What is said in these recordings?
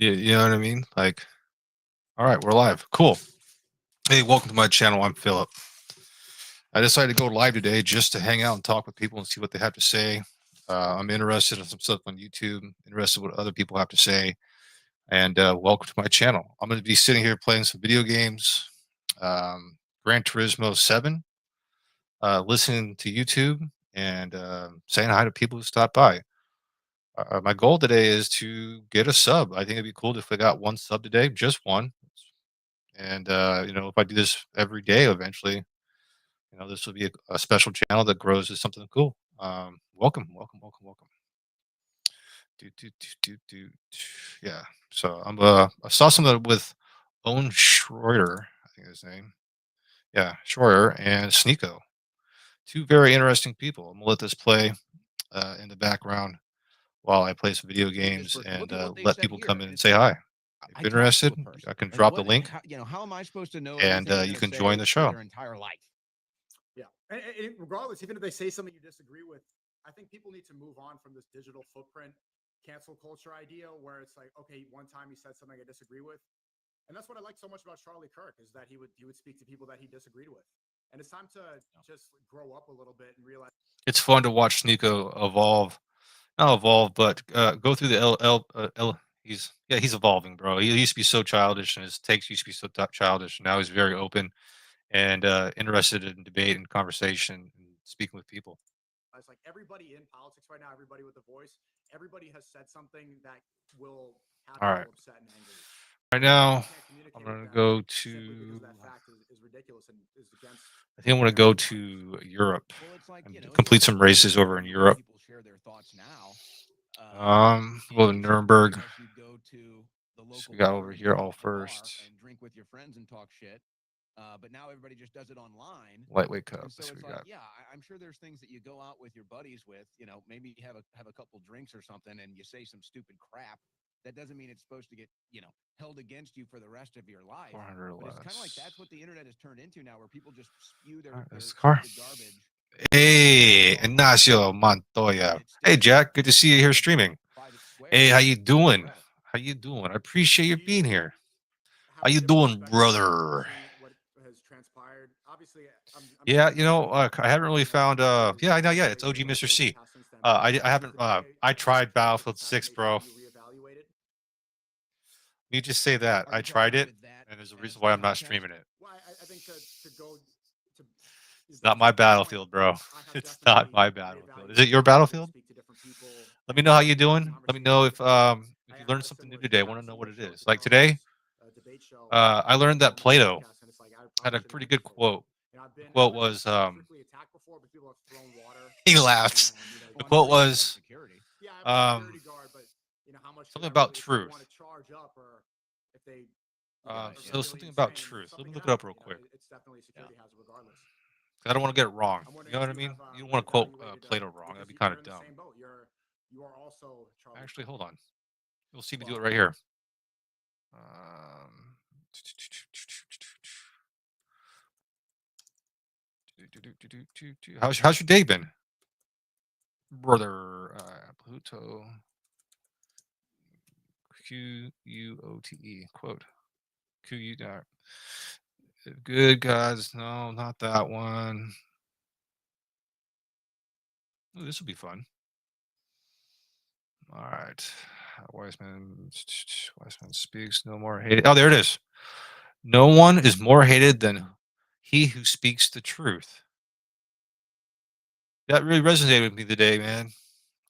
You know what I mean? Like, all right, we're live. Cool. Hey, welcome to my channel. I'm Philip. I decided to go live today just to hang out and talk with people and see what they have to say. I'm interested in some stuff on YouTube, interested in what other people have to say, and welcome to my channel. I'm going to be sitting here playing some video games, Gran Turismo 7, listening to YouTube, and saying hi to people who stop by. My goal today is to get a sub. I think it'd be cool if I got one sub today, just one. And if I do this every day, eventually, this will be a special channel that grows to something cool. Welcome, welcome, welcome, welcome. Do, do, do, do, do. Yeah. So I saw something with Owen Schroeder, I think his name. Yeah, Schroeder and Sneeko. Two very interesting people. I'm gonna let this play in the background while I play some video games But and look at what they let said people come here. in and It's say like hi. If I you're talked to interested, a I person. can Like drop the what? link How am I supposed to know and everything they're you going to can join say the for show. their entire life? Yeah. And regardless, even if they say something you disagree with, I think people need to move on from this digital footprint cancel culture idea where it's like, okay, one time he said something I disagree with. And that's what I like so much about Charlie Kirk is that he would speak to people that he disagreed with. And it's time to just grow up a little bit and realize It's fun to watch Sneeko evolve. Not evolve, but go through the L. He's evolving, bro. He used to be so childish, and his takes used to be so childish. Now he's very open and interested in debate and conversation and speaking with people. it's like everybody in politics right now, everybody with a voice, everybody has said something that will have All right, people upset and angry. right And the fact that now you can't I'm communicate with gonna them go simply because to. of that fact is ridiculous and is against I think I'm gonna go American values. to Europe Well, it's like and it's complete like some you races wouldn't over in really let Europe. people share their thoughts now. Go to Any further Nuremberg. unless you go to the So we local got over bar and here go all to a bar first. and drink with your friends and talk shit. But now everybody just does it online. Lightweight cup. And so So we it's like, got. yeah, I'm sure there's things that you go out with your buddies with, maybe have a couple drinks or something, and you say some stupid crap. That doesn't mean it's supposed to get, held against you for the rest of your life. 400 But it's kind of like less. that's what the internet has turned into now, where people just spew All their right, this car. stupid garbage Hey, online, Ignacio and Montoya. it Hey, stays Jack. Good to in see you some here kind of streaming. private Hey, square how you on the doing? internet. How you doing? I appreciate you Do being you here. How have a you different doing, perspective on brother? seeing what has transpired? Obviously, I'm Yeah, speaking from I haven't really you know found. someone who Yeah, I know. has Yeah, it's played OG more Mr. field of C. tests since then. But I is haven't. today I a tried time of Battlefield 6, determination bro. when you reevaluate it? You just say that. Are I you tried talking it, with that and there's a reason as why the I'm not context? streaming it. Well, I think to go to It's not that's my a fair point. battlefield, bro. I have It's not definitely my battlefield. Is it reevaluated your my ability to battlefield? speak to different people Let me and know how you have doing. Let me know conversations with different people. if you I learned had a something new similar today. I I want have a to know what similar it show is. to Like Joe today, Rogan's debate show I learned over that on their Plato podcast, and it's like I had probably a shouldn't pretty even good answer that. quote. The I quote haven't been was, strictly attacked before, but people have thrown water he laughs. and The Well, I'm quote sure you do have was, security. yeah, I have a um, security guard, but how much could something I about really if they want truth. to charge up or if they Right. if So it they're Yeah. was really something about insane, truth. Let something me can look it up happen. real quick. It's definitely a Yeah. security hazard regardless. I don't want to get it wrong. I'm You wondering know if what I you mean? have You don't want to quote reevaluated Plato wrong. That'd because be kind you're of in the dumb. same boat. You are also Charlie Actually, Kirk. hold on. You'll see me do it Well, right here. Um, how's your day been, brother? Pluto, Quote. Q U. Good guys. No, not that one. Ooh, this will be fun. All right. Wiseman speaks. No more hated. Oh, there it is. No one is more hated than he who speaks the truth. That really resonated with me today, man.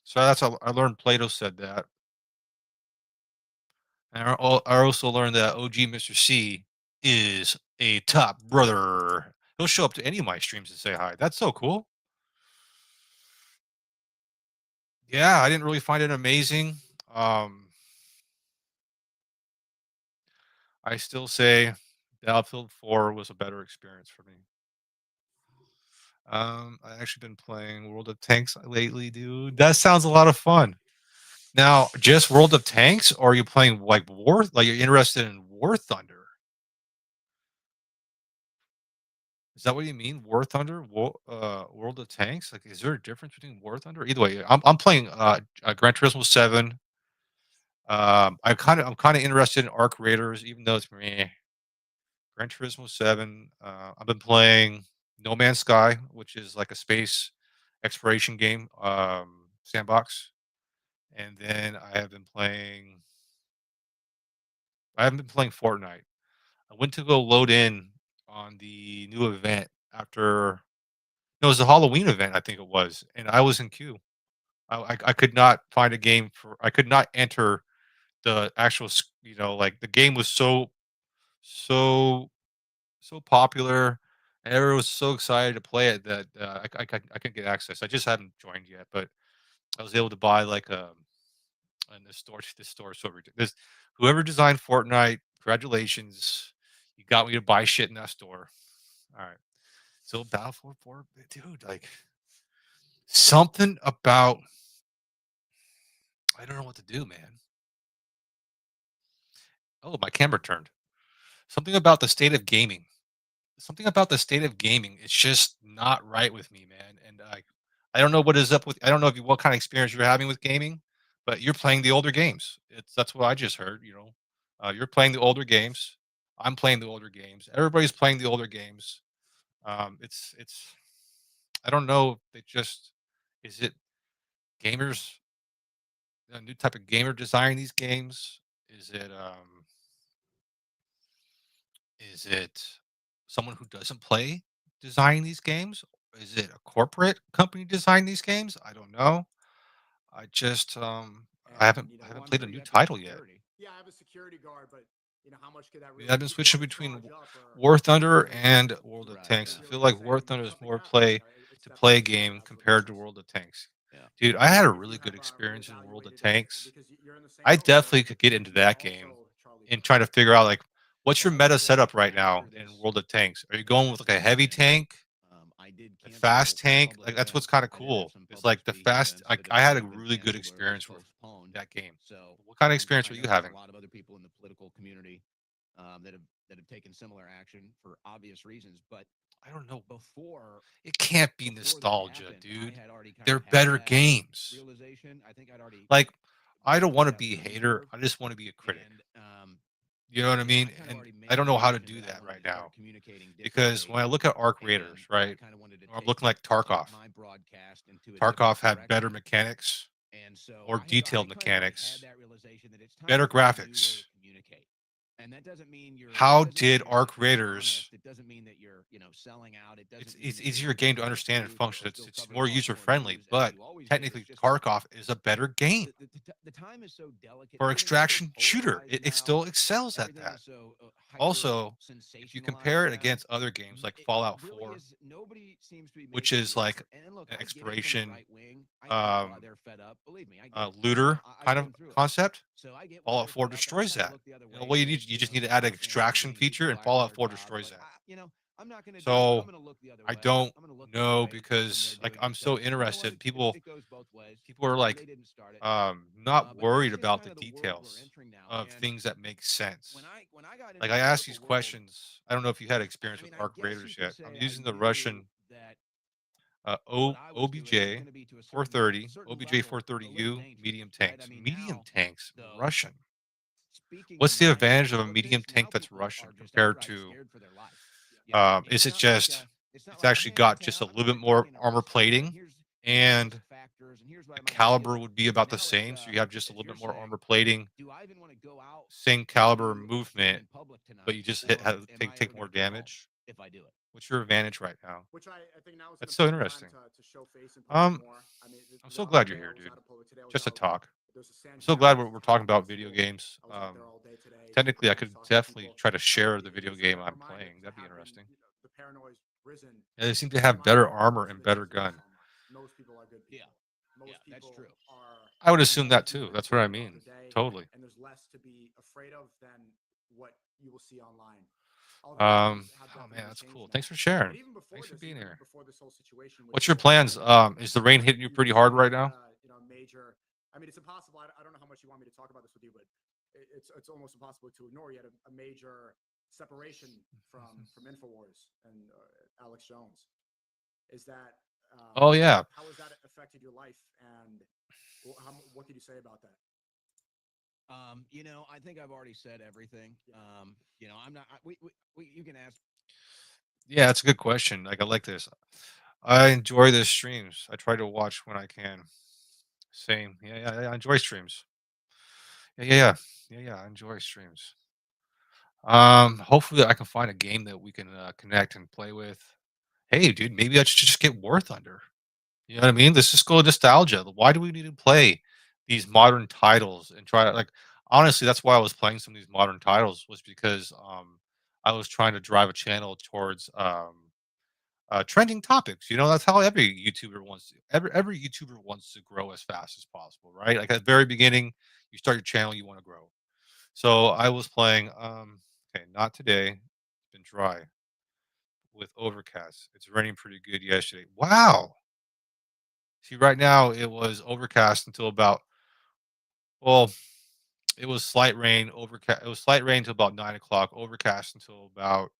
So that's how I learned Plato said that. And I also learned that OG Mr. C is a top brother. He'll show up to any of my streams and say hi. That's so cool. Yeah, I didn't really find it amazing. Um, I still say Battlefield 4 was a better experience for me. I actually been playing World of Tanks lately, dude. That sounds a lot of fun. Now, just World of Tanks, or are you playing like War? Like you're interested in War Thunder? Is that what you mean? War Thunder? World of Tanks? Like, is there a difference between War Thunder? Either way, I'm playing Gran Turismo 7, I'm kind of interested in Arc Raiders, even though it's meh. Gran Turismo 7. I've been playing No Man's Sky, which is like a space exploration game, sandbox. And then I haven't been playing Fortnite. I went to go load in on the new event after no, it was a Halloween event, I think it was, and I was in queue. I could not find a game for I could not enter the actual like the game was so so popular. And everyone was so excited to play it that I couldn't get access. I just haven't joined yet, but I was able to buy like and this store is so ridiculous. Whoever designed Fortnite, congratulations. You got me to buy shit in that store. All right. So Battlefield 4, dude, like something about I don't know what to do, man. Oh, my camera turned. Something about the state of gaming. Something about the state of gaming. It's just not right with me, man. And I don't know what is up with. I don't know what kind of experience you're having with gaming, but you're playing the older games. That's what I just heard. You're playing the older games. I'm playing the older games. Everybody's playing the older games. It's. I don't know. They just is it gamers a new type of gamer designing these games? Is it um is it someone who doesn't play designing these games? Is it a corporate company designing these games? I don't know. I just And you I know, haven't played a wonder new you have to have title yet. security. Yeah, I have a security guard, but how much could that I mean, really I've been keep you switching on between charge up? Or War Thunder because and World of Right, Tanks. because I yeah, you're feel like like yeah, War saying Thunder is something more happens, to it's play a definitely game absolutely compared to necessary. World of Tanks. yeah. Dude, I had a If you really good have experience in World of reevaluated it Tanks. because you're in the same I boat where definitely could get into you're that game also Charlie and Kirk. try to figure out like what's your Well, meta so setup right now after in this World of Tanks? Are you this going with like a Christmas heavy weekend, tank, I did a cancel fast tank? public Like that's what's events. kind of I did have cool. some It's public like the speaking fast. events that I had a have been really good canceled or experience with postponed. that game. So What kind of experience I are you know there's a having? lot of other people in the political community that have taken similar action for obvious reasons. But I don't know. before It can't be before that nostalgia, happened, I dude. had already kind They're of had better that games. realization. I think I'd already Like I been don't want through to that be a learning hater. curve, I just want to be a critic. and You know what I you know, mean? I kind of And already I made don't the know how to decision do that I that wanted right to start now communicating because differently, when I look at Arc and Raiders, I right, kind of wanted to or I'm take looking like Tarkov. my broadcast into a different Tarkov had better direction. mechanics, And so more I detailed kind of already had mechanics, that realization that it's time to better find a new way to graphics. communicate. And that doesn't mean How did Arc being Raiders? dishonest. It doesn't mean that you're, you know, selling out. It It's doesn't mean it's that you're easier not game to telling the understand and truth or function. It's still it's covering more a lot user more friendly, news as but you always do. technically It's just Tarkov is a better game the time is so delicate. for Everything is so extraction shooter. polarized It now. still excels at Everything that. is so hyper Also, if you sensationalized compare it now. against other games like It Fallout really 4, is. Nobody seems to be which making is the like effort. And look, an I get it from the exploration right wing. I get why um, they're fed up. Believe me, I get it. looter I've kind of been through it. concept, So I get why Fallout they're 4 fed up, and I destroys kind of that. look the other You know, way what you when need, you you just know need to the add an bystands are extraction beating people feature, and back from Fallout their 4 jobs. destroys Like that. you know, I'm not going to do it. I'm So going to look the other I way. don't I'm going to look the other know way when they're because like doing it I'm so because you know what? interested. It goes both ways. People are like They didn't start it, not but that's worried just about kind the of the world we're details entering now. of And things that make sense. when I got into Like the I asked political these world, questions. I don't know if you had experience I with mean, I Arc guess you Raiders could yet. I'm say I using the knew Russian that what O I was doing was OBJ going to be to a 430, certain OBJ level a little 430U dangerous, medium right? I tanks. mean, Medium now tanks, though, Russian. speaking What's in the my line advantage of of a medium politics, now tank that's people Russian are just compared outright to? scared for their life. You know, Is it just? it's not It's like actually hey, I'm in got just a town, I'm little going bit to take more in a armor Russian, and plating, here's a bunch and of factors, and here's what the I might have to deal caliber with. would be about the Now it's same. So you have just a as little you're bit more saying, armor plating, do I even want to go out same and caliber do a stream movement, in public but tonight, you just or am I ever take going more to come home damage. if I do it? What's your advantage right now? Which I think now is an That's so important time interesting. to show face in public Um, more. I mean, I'm the so other glad you're day I here, was dude. out of public today. I was Just to out. talk. There's a San I'm so glad we're Diego talking Comic about video Festival. games. I was out there all day today. Technically, I Just could talking to definitely people. try to share the It video is a game I'm reminder playing. to That'd be having interesting. the paranoid's risen. Yeah, they seem to It's a have reminder better that armor most of and it better isn't gun. online. Most people are good Yeah, people. Most that's people true. are I would living assume the that too. human That's what I truth of mean. the day, Totally. and there's less to be afraid of than what you will see online. Although things have Oh man, definitely that's changed cool. now. Thanks for And sharing. even before Thanks for this, being even here. before this whole situation with What's your the plans? Russians, Is the rain hitting you you pretty said hard you right had now? a major. I mean, it's impossible. I don't know how much you want me to talk about this with you, but it's almost impossible to ignore. You had a major separation from Infowars and Alex Jones. Is that Oh yeah. how has that affected your life, and what could you say about that? I think I've already said everything. I'm not. You can ask. Yeah, that's a good question. Like I like this. I enjoy the streams. I try to watch when I can. Same. Yeah, yeah, yeah. I enjoy streams. Yeah, yeah, yeah. Yeah, yeah. I enjoy streams. Hopefully I can find a game that we can connect and play with. Hey, dude, maybe I should just get War Thunder. You know what I mean? Let's just go nostalgia. Why do we need to play these modern titles and try to like honestly, that's why I was playing some of these modern titles was because I was trying to drive a channel towards trending topics. You know, that's how every YouTuber wants to every YouTuber wants to grow as fast as possible, right? Like at the very beginning, you start your channel, you want to grow. So I was playing okay, not today. It's been dry with overcast. It's raining pretty good yesterday. Wow. See, right now it was overcast until about well, it was slight rain, overcast. It was slight rain until about 9 o'clock, overcast until about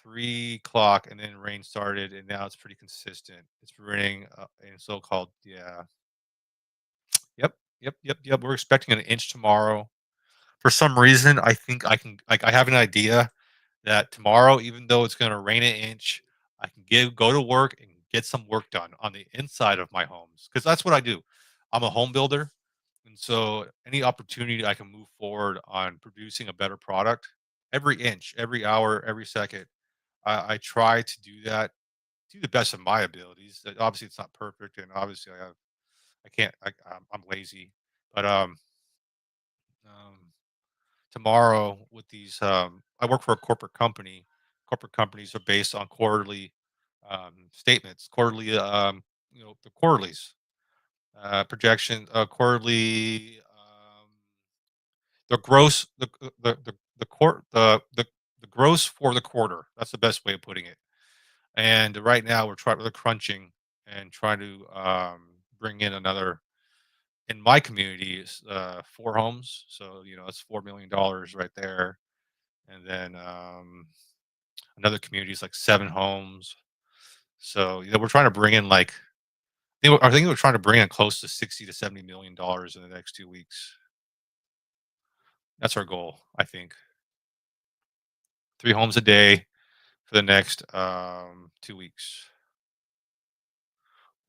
3 o'clock, and then rain started, and now it's pretty consistent. It's raining in so-called, yeah, yep, yep, yep, yep. We're expecting an inch tomorrow. For some reason, I think I can, like, I have an idea that tomorrow, even though it's going to rain an inch, I can go to work and get some work done on the inside of my homes because that's what I do. I'm a home builder, and so any opportunity I can move forward on producing a better product, every inch, every hour, every second, I try to do that to the best of my abilities. Obviously, it's not perfect, and obviously, I can't, I'm lazy, but um, tomorrow with these I work for a corporate company. Corporate companies are based on quarterly statements, quarterly the quarterlies, projection, quarterly the gross the court the gross for the quarter. That's the best way of putting it. And right now we're crunching and trying to bring in another in my community is 4 homes. So, it's $4 million right there. And then another community is like 7 homes. So, we're trying to bring in like I think we're trying to bring in close to 60 to $70 million in the next 2 weeks. That's our goal, I think. 3 homes a day for the next 2 weeks.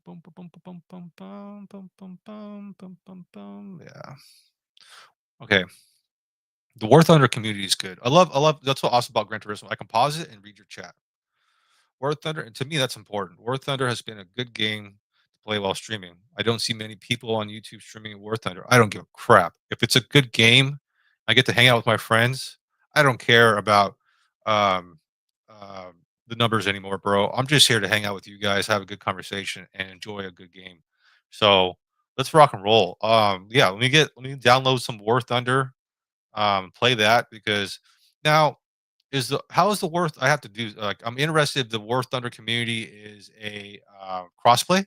Boom, boom, boom, boom, boom, boom, boom, boom, boom, boom, boom. Yeah. Okay. The War Thunder community is good. I love that's what awesome about Gran Turismo. I can pause it and read your chat. War Thunder, and to me, that's important. War Thunder has been a good game to play while streaming. I don't see many people on YouTube streaming War Thunder. I don't give a crap. If it's a good game, I get to hang out with my friends. I don't care about um, uh, the numbers anymore, bro. I'm just here to hang out with you guys, have a good conversation, and enjoy a good game. So let's rock and roll. Yeah, let me download some War Thunder, play that because now how is the worth I have to do like I'm interested if the War Thunder community is a crossplay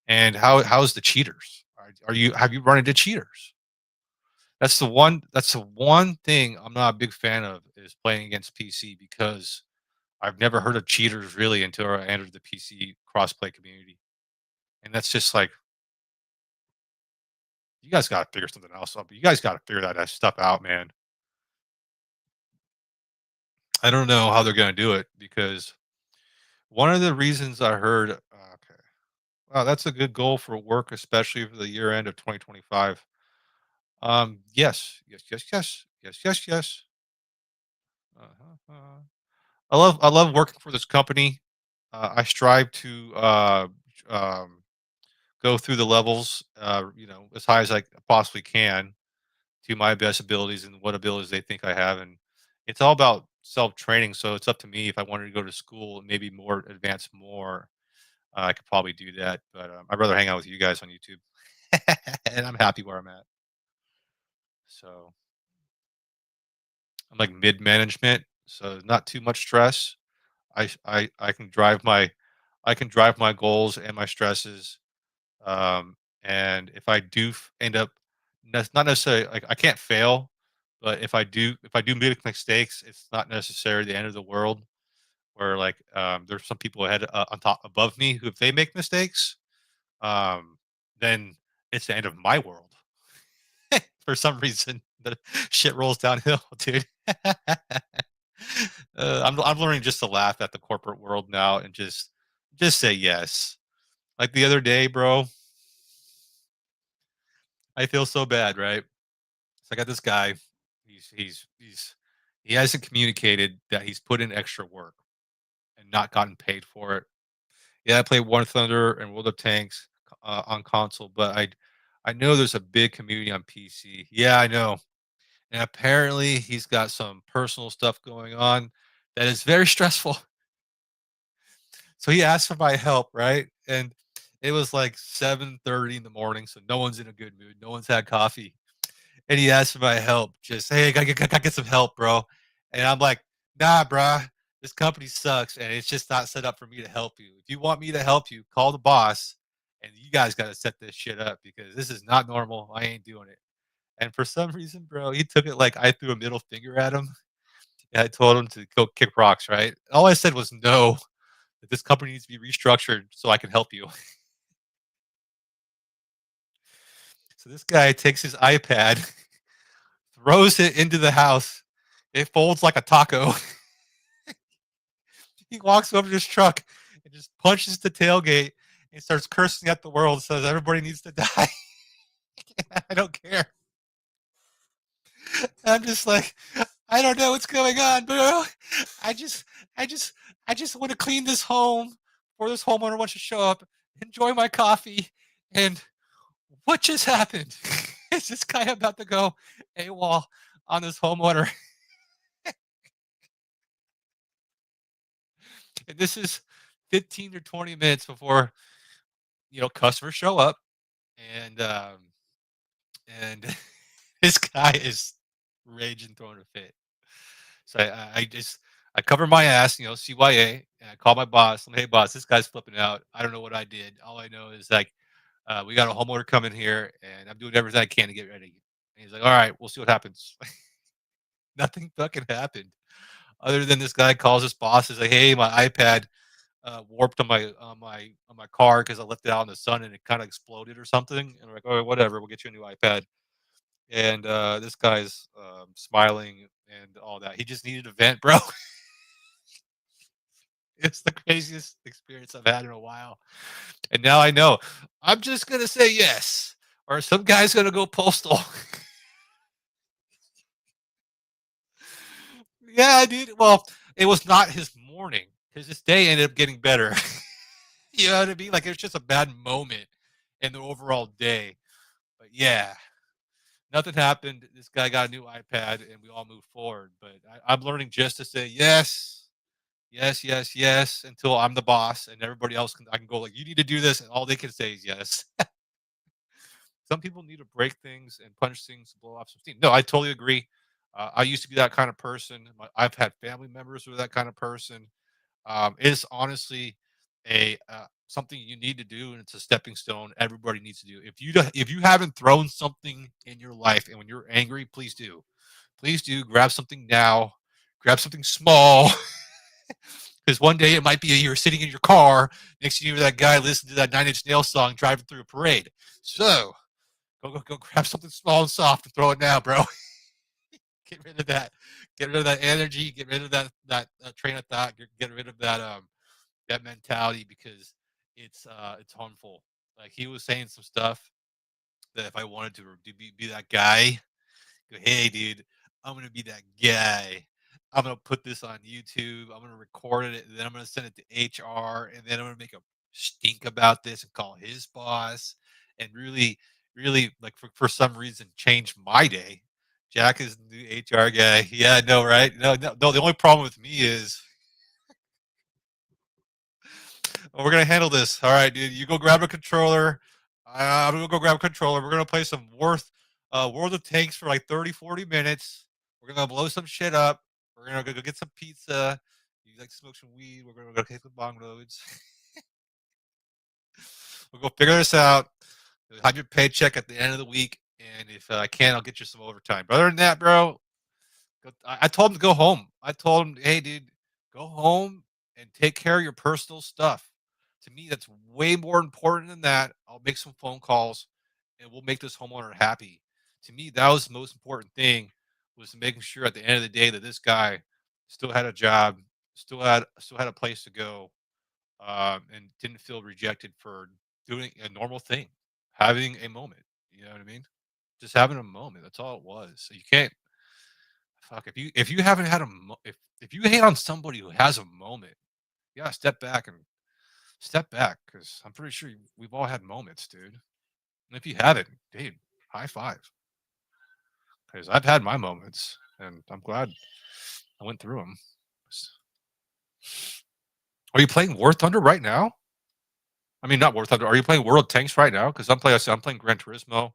and how's the cheaters? Are you have you run into cheaters? That's the one thing I'm not a big fan of is playing against PC because I've never heard of cheaters really until I entered the PC crossplay community. And that's just like you guys gotta figure something else out. You guys gotta figure that stuff out, man. I don't know how they're gonna do it because one of the reasons I heard okay. Wow, that's a good goal for work, especially for the year end of 2025. Yes, yes, yes, yes, yes, yes, yes. Uh-huh. I love working for this company. I strive to go through the levels, as high as I possibly can to my best abilities and what abilities they think I have, and it's all about self training. So it's up to me if I wanted to go to school and maybe more advanced more. I could probably do that, but I'd rather hang out with you guys on YouTube. And I'm happy where I'm at. So I'm like mid management, so not too much stress. I can drive my goals and my stresses. And if I do end up, that's not necessarily like I can't fail, but if I do make mistakes, it's not necessarily the end of the world. Where like there's some people ahead on top above me who if they make mistakes, um, then it's the end of my world. For some reason, the shit rolls downhill, dude. I'm learning just to laugh at the corporate world now and just say yes. Like the other day, bro, I feel so bad, right? So I got this guy. He hasn't communicated that he's put in extra work and not gotten paid for it. Yeah, I play War Thunder and World of Tanks on console, but I know there's a big community on PC. Yeah, I know. And apparently he's got some personal stuff going on that is very stressful. So he asked for my help, right? And it was like 7:30 in the morning, so no one's in a good mood. No one's had coffee. And he asked for my help. Just, hey, gotta get some help, bro. And I'm like, nah, bruh, this company sucks and it's just not set up for me to help you. If you want me to help you, call the boss and you guys gotta set this shit up because this is not normal. I ain't doing it. And for some reason, bro, he took it like I threw a middle finger at him. And I told him to go kick rocks, right? All I said was no, that this company needs to be restructured so I can help you. So this guy takes his iPad, throws it into the house. It folds like a taco. He walks over to his truck and just punches the tailgate and starts cursing at the world. Says everybody needs to die. I don't care. I'm just like, I don't know what's going on, bro. I just, I just, I just want to clean this home before this homeowner wants to show up, enjoy my coffee, and what just happened? Is this guy about to go AWOL on this homeowner? And this is 15 or 20 minutes before customers show up, and this guy is raging, throwing a fit. So I cover my ass, CYA, and I call my boss. I'm, hey boss, this guy's flipping out. I don't know what I did. All I know is like we got a homeowner coming here, and I'm doing everything I can to get ready. And he's like, all right, we'll see what happens. Nothing fucking happened. Other than this guy calls his boss, is like, hey, my iPad warped on my car because I left it out in the sun and it kind of exploded or something. And we're like, oh, whatever, we'll get you a new iPad. And this guy's smiling and all that. He just needed a vent, bro. It's the craziest experience I've had in a while. And now I know I'm just gonna say yes, or some guy's gonna go postal. Yeah, dude. Well, it was not his morning because his day ended up getting better. You know what I mean? Like it's just a bad moment in the overall day. But yeah, nothing happened. This guy got a new iPad, and we all moved forward. But I'm learning just to say yes, yes, yes, yes, until I'm the boss, and everybody else I can go like, you need to do this, and all they can say is yes. Some people need to break things and punch things to blow off some steam. No, I totally agree. I used to be that kind of person. I've had family members who are that kind of person. It is honestly a something you need to do, and it's a stepping stone. Everybody needs to do. If you haven't thrown something in your life, and when you're angry, please do grab something now. Grab something small, because one day it might be you're sitting in your car next to you, that guy listening to that Nine Inch Nails song driving through a parade. So go grab something small and soft and throw it now, bro. Get rid of that. Get rid of that energy. Get rid of that train of thought. Get rid of that mentality because it's harmful. Like he was saying some stuff that if I wanted to be that guy, go, hey dude, I'm gonna be that guy. I'm gonna put this on YouTube. I'm gonna record it, and then I'm gonna send it to HR, and then I'm gonna make a stink about this and call his boss, and really, really like for some reason change my day. Jack is the new HR guy. Yeah, no, right? No, no, no. The only problem with me is we're gonna handle this. All right, dude. You go grab a controller. I'm gonna go grab a controller. We're gonna play some World of Tanks for like 30, 40 minutes. We're gonna blow some shit up. We're gonna go get some pizza. You like to smoke some weed. We're gonna go hit some bong loads. We'll go figure this out. You'll have your paycheck at the end of the week, and if I can, I'll get you some overtime. But other than that, bro, I told him to go home. I told him, hey, dude, go home and take care of your personal stuff. To me, that's way more important than that. I'll make some phone calls and we'll make this homeowner happy. To me, that was the most important thing, was making sure at the end of the day that this guy still had a job, still had a place to go, and didn't feel rejected for doing a normal thing, having a moment. You know what I mean? Just having a moment. That's all it was. So you can't fuck if you haven't had if you hate on somebody who has a moment, you gotta step back because I'm pretty sure we've all had moments, dude. And if you haven't, dude, high five. Because I've had my moments, and I'm glad I went through them. Are you playing War Thunder right now? I mean, not War Thunder. Are you playing World Tanks right now? Because I'm playing Gran Turismo.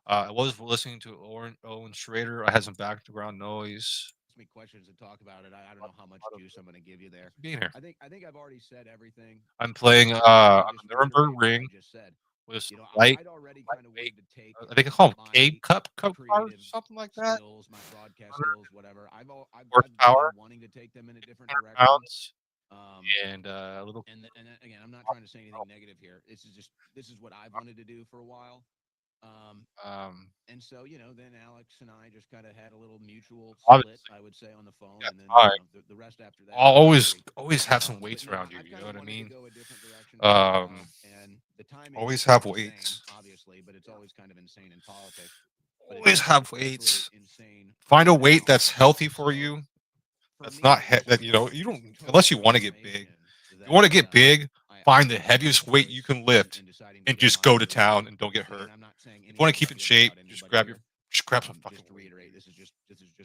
I was listening to Owen Schrader. I had some background noise. Ask me questions and talk about it. I don't know how much juice I'm going to give you there. Being here, I think I've already said everything. I'm playing Just on the reiterate Nuremberg what I Ring just said. with some You know, light. I'd already kind of lightweight, wanted to take I think they call them my Cape Cup cars, creative something like that. skills, my broadcast 100 skills, whatever. I've horsepower, been wanting to take them in a different 100 direction. pounds, Um, and a little. again, I'm not trying to say anything negative here. This is what I've wanted to do for a while. Um, And so, then Alex and I just kind of had a little mutual split, obviously, I would say, on the phone, yeah, and then time. the rest after that. I'll was always history. always have some But weights no, around you. I've You kind know of what I wanted to mean? go a different direction for a while, and the timing Always is have insane, weights. obviously, but it's always kind of insane in politics. But it's Always have especially weights. insane Find a right weight now. that's healthy for So you. for That's me, not it was that just like you this don't total unless you want to get big. transformation You want to that get big. I Find the made that heaviest weight you choice can lift in deciding to and get just on go here. to town and don't get And hurt. I'm not saying If you want to anything keep in negative shape, about just anybody here. grab some fucking Just to weight. reiterate, Dude. this is just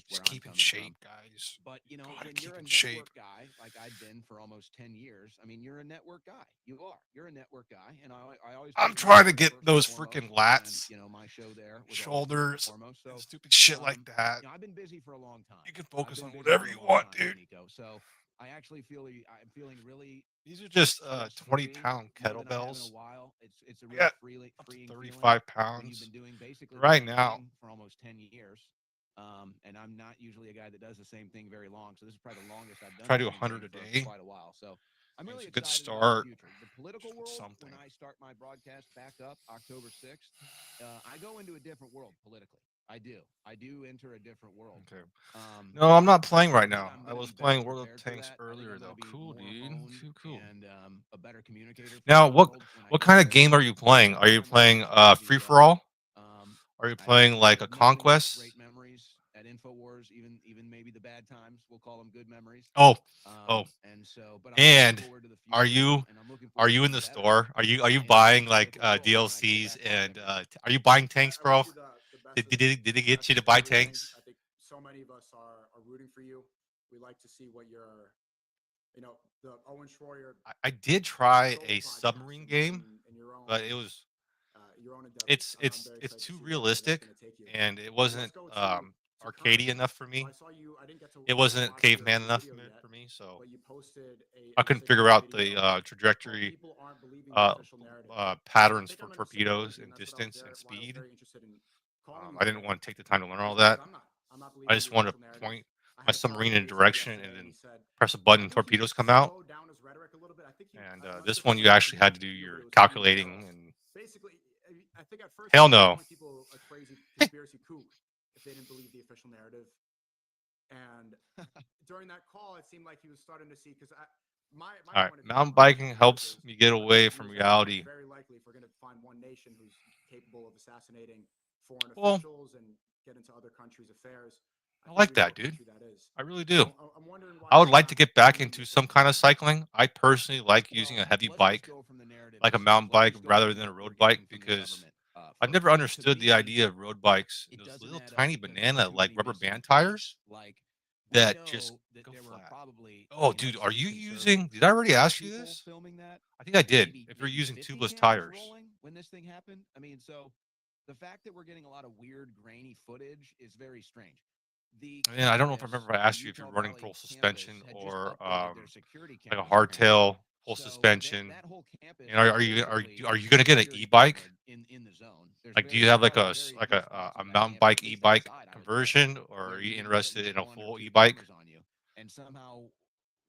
where Just I'm keep in coming shape, from. guys. But Gotta when keep you're a in network shape. guy, like I've been for almost 10 years, I mean, you're a network guy. You are. You're a network guy, and I always I'm put trying to network get first and those foremost. freaking And lats, my show there was always first and shoulders, foremost. and So, stupid shit like that. I've been busy for a long time. You can I've focus been on busy whatever for a you long want, time, dude. Nico. So I actually I'm feeling really These are just stress-free 20-pound more than I have in a kettlebells. while. It's a I real got up to freeing feeling 35 when you've pounds. been doing basically the Right same now, thing for almost 10 years. And I'm not usually a guy that does the same thing very long. So this is probably the longest I've done try to the do same 100 thing a for day. quite a while. So I'm really It's a good excited about the start. future. The political Just world, something. when I start my broadcast back up October 6th, I go into a different world politically. I do. I do enter a different world. Okay. No, I'm not I playing right think now. I'm I gonna was be better playing World of prepared for Tanks that. I think earlier I'm gonna though. be Cool, more dude. honed Cool. and a better communicator for Now, the world when I what get kind out of there. game are you playing? Are you I'm really playing excited to Free for All? Are you playing like a nothing but Conquest? great memories at Infowars, even maybe the bad times. We'll call them good memories. Oh, oh. And so, but I'm And looking forward to the future. are you And I'm looking are forward to you in the getting better store? Are you in buying the like political world when I go DLCs back on and there. are you buying tanks, I wish bro? you the best Did of did it, did it the get best you to of buy everything. tanks? I think so many of us are rooting for you. We like to see what you're, the Owen Schroyer I did try solo a projects submarine game, and your own but it was endeavors. it's I'm it's very it's excited to too see where that's realistic going to take you. and it So let's wasn't go to arcadey current. enough for So me. I saw you. I didn't get to It wasn't watch caveman your enough video yet, for me, so but you posted I an couldn't figure Instagram out the video called trajectory "People Aren't Believing the uh, Official Narrative." And I patterns think for I'm in a similar boat torpedoes you, and and that's what I was distance and why I was speed. very interested in calling you I didn't today. want to take the time to learn all Is because that. I'm not I believing just the wanted to official narrative. point I my had a call with submarine in a Jason direction yesterday, and and then he said, press a button I and think he torpedoes come out. slowed down his rhetoric a little bit. I think he, And I'm not this sure if one he you said something actually had to do to you, but your it was something calculating and basically. I think at first hell he was no. calling people a crazy conspiracy kook if they didn't believe the official narrative. And during that call, it seemed like he was starting to see because my All right, point of view mountain on the biking official narrative helps is me get away he from was reality. very likely if we're going to find one nation who's capable of assassinating foreign Well, officials and get into other countries' affairs. I I think like we know that, what dude. country that is. I really do. So I'm wondering why I would you're like to not get back believing the into some official kind of narrative. cycling. I personally like using a Well, heavy let's just bike, go from the narrative like a itself. mountain Let's bike, just go rather from than a what we're road bike getting from the because government I've first. never To understood the me, idea of road bikes and it those doesn't little add up tiny because there's banana too like many rubber missing band pieces. tires Like we that just know that go there were flat. probably Oh, we had dude, are some you conservative using? Did I already ask you people this? filming that. I think I did. Maybe If you're maybe using 50 tubeless cameras tires, rolling when this thing happened. I mean, so the fact that we're getting a lot of weird grainy footage is very strange. The man, I don't know if I campus, remember if I the asked you if you're Utah running Valley full campus, suspension had just or updated their security like a cameras apparently. hardtail full So suspension. that whole campus And is basically are you gonna get an security e-bike? camera in the zone. There's Like, do you have like very like few spots a on that mountain campus, bike at least e-bike outside, I would say, conversion, or are where you you didn't get at interested least in a one or full two e-bike? cameras on you. And somehow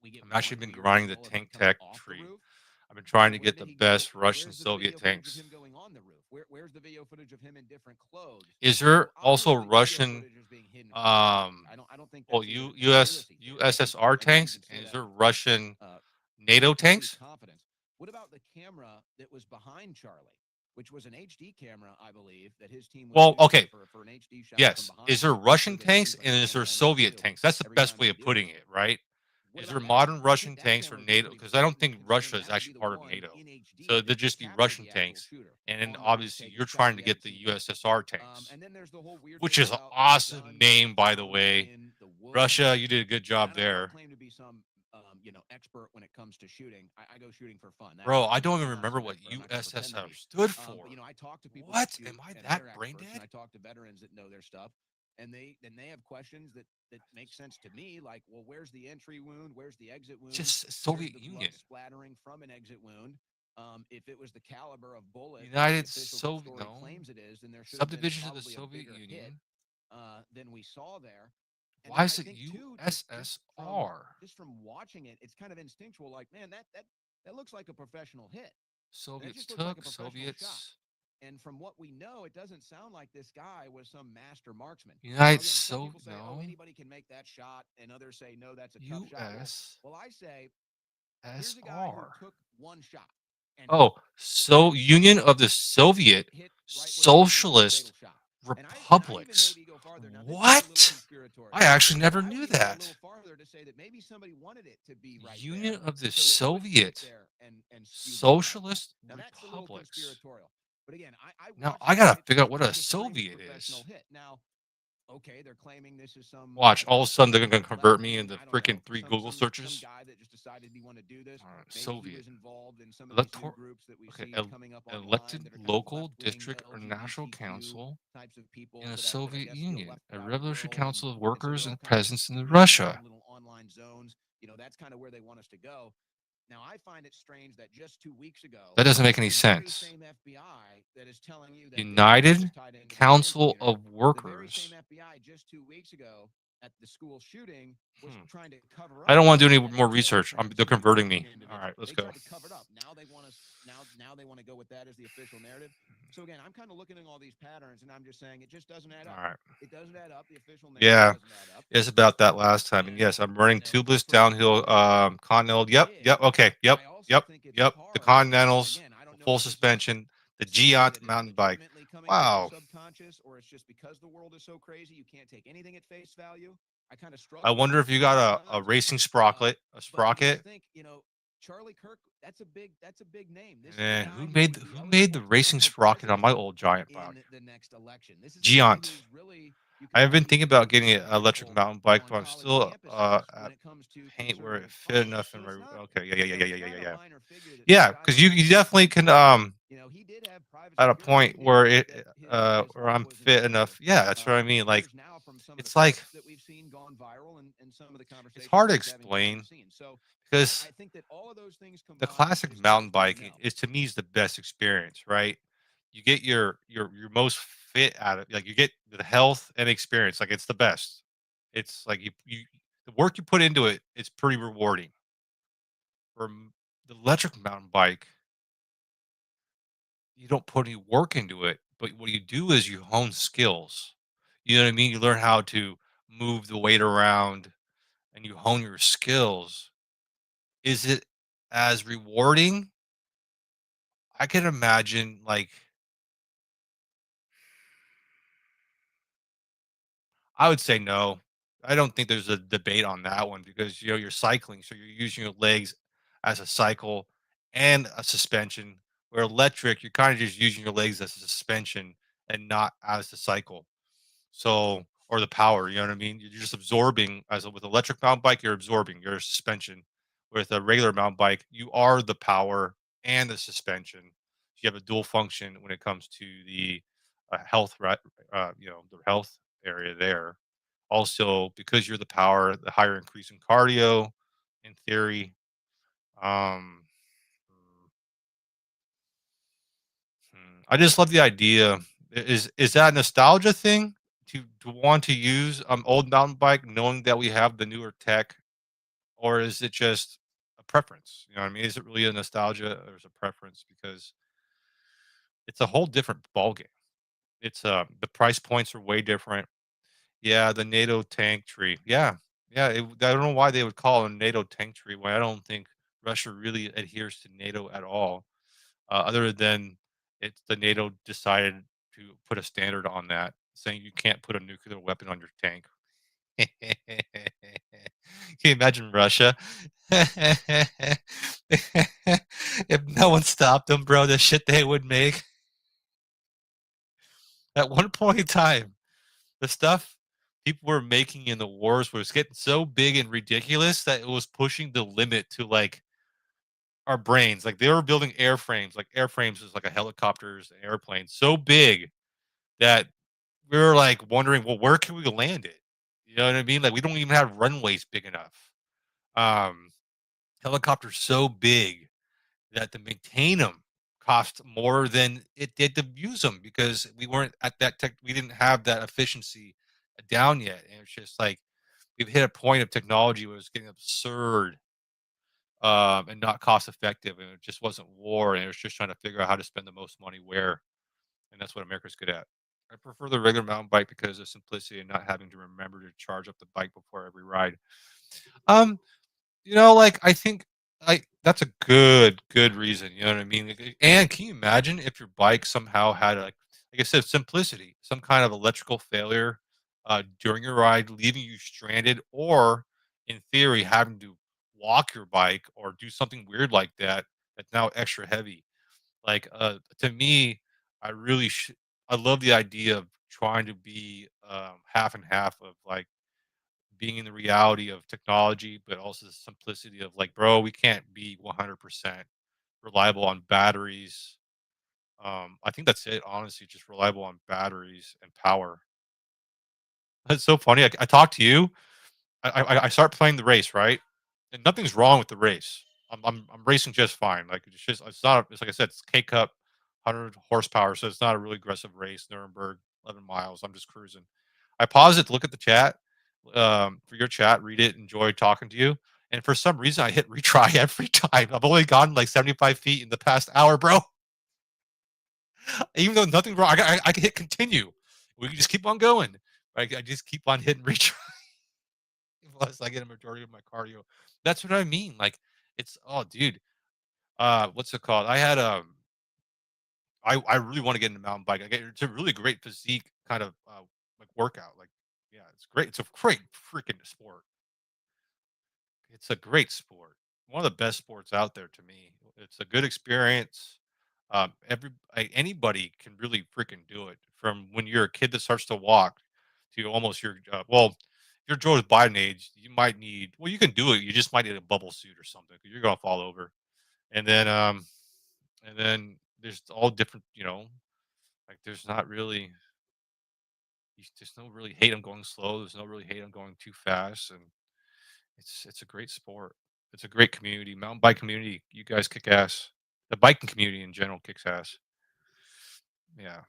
we get I've actually one been weird grinding the angle of Tank it coming Tech off the tree. roof. I've been trying to Where get did the he go? best Russian Where's the Soviet video footage of tanks. him going on the roof? Where's the video footage of him in different clothes? Is So there also obviously video Russian footage is being hidden from the public. um I don't think well that's even a US conspiracy theory. I think USSR I think you tanks, can say and is that there with Russian uh, NATO complete tanks? confidence. What about the camera that was behind Charlie, which was an HD camera, I believe, that his team was Well, using okay. for an HD shot from Yes. behind. Is there So Russian they could tanks keep and a is there handle on Soviet view tanks? That's the every best time way they of do putting something. it, right? What Is there about that modern camera? I Russian think that tanks or camera would be NATO? pretty Because I don't important, think considering Russia is that would be actually the part of one NATO. in HD So that they'd could just be capture Russian the actual tanks. shooter And then on the roof obviously taking you're shots trying to we haven't get the seen yet. USSR tanks, And then there's the whole weird which thing is an about the awesome gun name, by the found way. in the woods. Russia, you did a good And job I don't there. claim to be some expert when it comes to shooting. I go shooting for fun. That's Bro, it. I don't I'm even not remember some what expert. I'm not gonna pretend to USSR be. stood for. But I talk to people What? that shoot, Am I and that they're brain experts, dead? and I talk to veterans that know their stuff, and they have questions that make sense to me. Like, well, where's the entry wound? Where's the exit wound? Just Where's Soviet the Union. blood splattering from an exit wound? If it was the caliber of bullet that the United official Soviet, story no. claims it is, then there should have been Subdivisions of the probably a Soviet bigger hit Union. than we saw there. And Why then is I it think too, USSR? just from watching it, it's kind of instinctual. Like, man, that looks like a professional hit. Soviets just looks like a took, professional shot. Soviets. And from what we know, it doesn't sound like this guy was some master marksman. Now, United again, some So people say, oh, no. anybody can make that shot, and others say, no, that's a tough shot. Well, I say, here's a guy who USSR. took one shot. And Oh, so Union of the Soviet hit right where the Socialist fatal shot. Republics. Now, this is a little What? conspiratorial. I actually never I would knew even go a that. little farther to say that maybe somebody wanted it to be right Union there, of the so it would sit Soviet there and skew the shot. Socialist Now that's a little Republics. conspiratorial. But again, Now watched I it, gotta and it figure out seems what like a a timed Soviet professional is. hit. Now, okay, they're claiming this is some Watch, I don't all of know, a sudden they're some gonna convert me left-wing, into I don't freaking know, 3 some Google some searches. guy that just decided he wanted to do this. All right, Maybe he Soviet. was involved in some of these new Elector groups that we okay, see coming up online elected that are kind of local, left-wing district, or national LGBTQ council types of people in the that I Soviet guess feel Union, left a out of the revolutionary world, council of and so workers they're all and kind of presence in creating their Russia. own little online zones. That's kind of where they want us to go. Now, I find it strange that just 2 weeks ago, That doesn't make any the very sense. same FBI that is telling you that this United was tied into the Council computer, of the very Workers. same FBI just 2 weeks ago at the school shooting was trying to cover up. I don't want to do any that more it was a research. They're trans converting me. individual. All right, let's They go. tried to cover it up. Now they want us. Now they want to go with that as the official narrative. So again, I'm kind of looking at all these patterns, and I'm just saying it just doesn't add All up. right. It doesn't add up. The official narrative Yeah, doesn't add up. it's about that last time. And yes, I'm running tubeless downhill Continental. Yep. Okay. Yep. The Continentals, full suspension, the Giant mountain bike. Wow. Subconscious, or it's just because the world is so crazy, you can't take anything at face value. I kind of struggle. I wonder if you got a racing sprocket, I think Charlie Kirk. That's a big name. This and who made the racing sprocket on my old Giant bike? The next election. This is Giant. really. I've been thinking about getting an electric mountain bike, but I'm still at paint where it fit enough in my. Okay, yeah. Yeah, because you definitely can He did have private at a point where his where I'm heart was fit in enough. Yeah, that's what I mean. Like now from some of it's the like clips that we've seen gone viral and some of the conversations it's hard to we're having behind explain the scenes. So because I think that all of those things the combined classic just mountain tells me biking no. is to me is the best experience, right? You get your most fit out of like you get the health and experience. Like it's the best. It's like you the work you put into it, it's pretty rewarding. For the electric mountain bike, you don't put any work into it, but what you do is you hone skills. You know what I mean? You learn how to move the weight around and you hone your skills. Is it as rewarding? I can imagine like I would say no. I don't think there's a debate on that one because you're cycling, so you're using your legs as a cycle and a suspension. Where electric, you're kind of just using your legs as a suspension and not as the cycle. So or the power, you know what I mean? You're just absorbing with electric mountain bike, you're absorbing your suspension. With a regular mountain bike, you are the power and the suspension. You have a dual function when it comes to the health, right? The health area there. Also, because you're the power, the higher increase in cardio, in theory. Um, I just love the idea. Is that a nostalgia thing to want to use old mountain bike, knowing that we have the newer tech, or is it just a preference. You know what I mean? Is it really a nostalgia or is it a preference? Because it's a whole different ballgame. It's the price points are way different. Yeah, the NATO tank tree. Yeah, yeah. I don't know why they would call it a NATO tank tree when I don't think Russia really adheres to NATO at all. Other than it's the NATO decided to put a standard on that, saying you can't put a nuclear weapon on your tank. Can you imagine Russia? If no one stopped them, bro, the shit they would make. At one point in time, the stuff people were making in the wars was getting so big and ridiculous that it was pushing the limit to like our brains. Like they were building airframes, like airframes is like a helicopters and airplanes so big that we were like wondering, well, where can we land it? You know what I mean? Like we don't even have runways big enough. Um, Helicopters so big that to maintain them cost more than it did to use them because we weren't at that tech. We didn't have that efficiency down yet, and it's just like we've hit a point of technology where it's getting absurd and not cost effective, and it just wasn't war, and it was just trying to figure out how to spend the most money where, and that's what America's good at. I prefer the regular mountain bike because of simplicity and not having to remember to charge up the bike before every ride. Um, like, I think, like, that's a good reason, you know what I mean? And can you imagine if your bike somehow had, like I said, simplicity, some kind of electrical failure, during your ride, leaving you stranded, or in theory, having to walk your bike or do something weird like that, that's now extra heavy. Like, to me, I really I love the idea of trying to be, half and half of, like, being in the reality of technology, but also the simplicity of like, bro, we can't be 100% reliable on batteries. I think that's it, honestly, just reliable on batteries and power. That's so funny. I talk to you. I start playing the race, right? And nothing's wrong with the race. I'm racing just fine. Like it's not. It's like I said, it's K Cup, 100 horsepower, so it's not a really aggressive race. Nuremberg, 11 miles. I'm just cruising. I pause it to look at the chat, for your chat, read it, enjoy talking to you. And for some reason, I hit retry every time. I've only gone like 75 feet in the past hour, bro. Even though nothing wrong, I can hit continue. We can just keep on going. I just keep on hitting retry. Plus, I get a majority of my cardio. That's what I mean. Like, it's oh, dude. What's it called? I really want to get into mountain bike. It's a really great physique kind of like workout. Like, yeah, it's great. It's a great freaking sport. It's a great sport. One of the best sports out there to me. It's a good experience. Anybody can really freaking do it. From when you're a kid that starts to walk to almost your well, if you're Joe Biden age, you might need. Well, you can do it. You just might need a bubble suit or something because you're gonna fall over. And then there's all different. Like there's not really. There's no really hate on going slow. There's no really hate on going too fast, and it's a great sport. It's a great community. Mountain bike community. You guys kick ass. The biking community in general kicks ass. Yeah,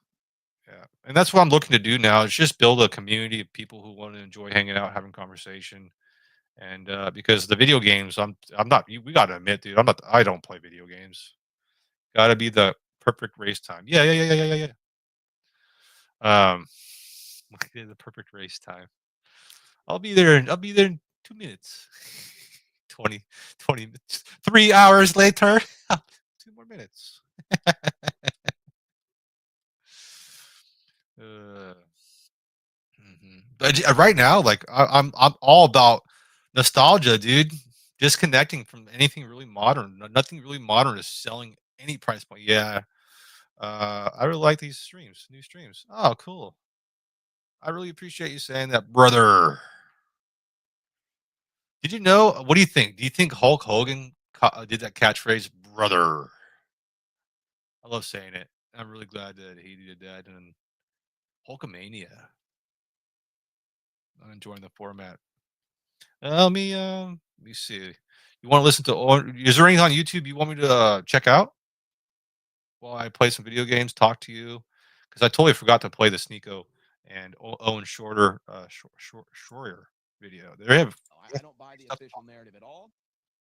yeah. And that's what I'm looking to do now is just build a community of people who want to enjoy hanging out, having conversation. And because the video games, I'm not. We got to admit, dude, I'm not. I don't play video games. Got to be the perfect race time. Yeah, yeah, yeah, yeah, yeah, yeah. The perfect race time. I'll be there. I'll be there in 2 minutes. 20, 20 minutes. 3 hours later. 2 more minutes. Uh, But right now, like I'm all about nostalgia, dude. Disconnecting from anything really modern. Nothing really modern is selling any price point. Yeah. I really like these streams, new streams. Oh, cool. I really appreciate you saying that, brother. Did you know? What do you think? Do you think Hulk Hogan did that catchphrase, brother? I love saying it. I'm really glad that he did that. And Hulkamania. I'm enjoying the format. Let me see. You want to listen to? Or is there anything on YouTube you want me to check out while I play some video games? Talk to you because I totally forgot to play the Sneeko and Owen Shorter, Shroyer video. They have I don't buy the stuff. official narrative at all.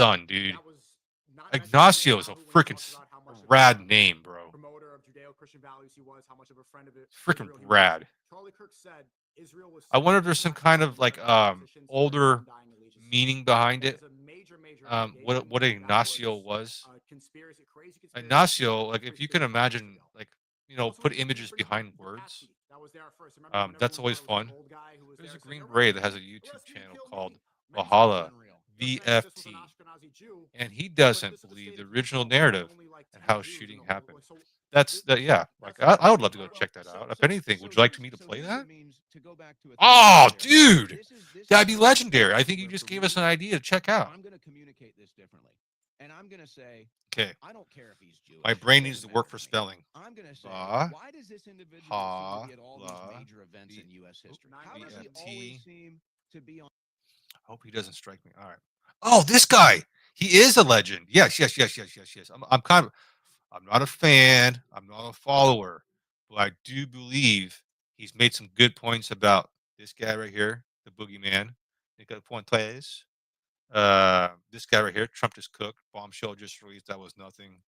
son, dude. That was not necessarily Ignacio is a how he, when he freaking talks about how much of rad a name, bro. promoter of Judeo-Christian values he was, how much of a friend of it. Freaking Israel he was. rad. Charlie Kirk said Israel was. I wonder if so there's some not kind of just like American positions, but older undying allegiance. meaning behind That it. was a major What allegation, Ignacio that was. a conspiracy, crazy conspiracy Ignacio, theory like if you can 50 years imagine, ago. like Also, put he images bring up behind the words. Patsy that was there at first. Remember when That's everyone always thought it was that fun. old guy who was There's there a saying, Green "Arrest Beret me, that has a YouTube arrest me, channel kill called me." Many That's times Valhalla unreal. they'll say that this was an VFT, Ashkenazi Jew, and he but doesn't this is the believe state the of original Israel. They narrative. only like and 10 how views shooting in the whole. happened. So That's that. Yeah, like that's I would love to go well, check that out. If so anything, so would you like here's me to so play here's the that? means to go back to a thing Oh, earlier. dude, This that'd be is one of those legendary. I cases think you where just for gave us an me, idea to check out. I'm going to communicate this differently, and I'm going to say, Okay, I don't care if he's Jewish. my It brain needs doesn't to work matter for to me. spelling. I'm going to say, Ba, why does this individual seem to ha, be at all la, these major events B- in U.S. history? Nine How does he 11. always BFT. seem to be on? I hope he doesn't strike me. All right. Oh, this guy. He is a legend. Yes, yes, yes, yes, yes, yes. I'm kind of. I'm not a fan. I'm not a follower, but I do believe he's made some good points about this guy right here, the boogeyman, Nico Fuentes. This guy right here, Trump just cooked. Bombshell just released. That was nothing.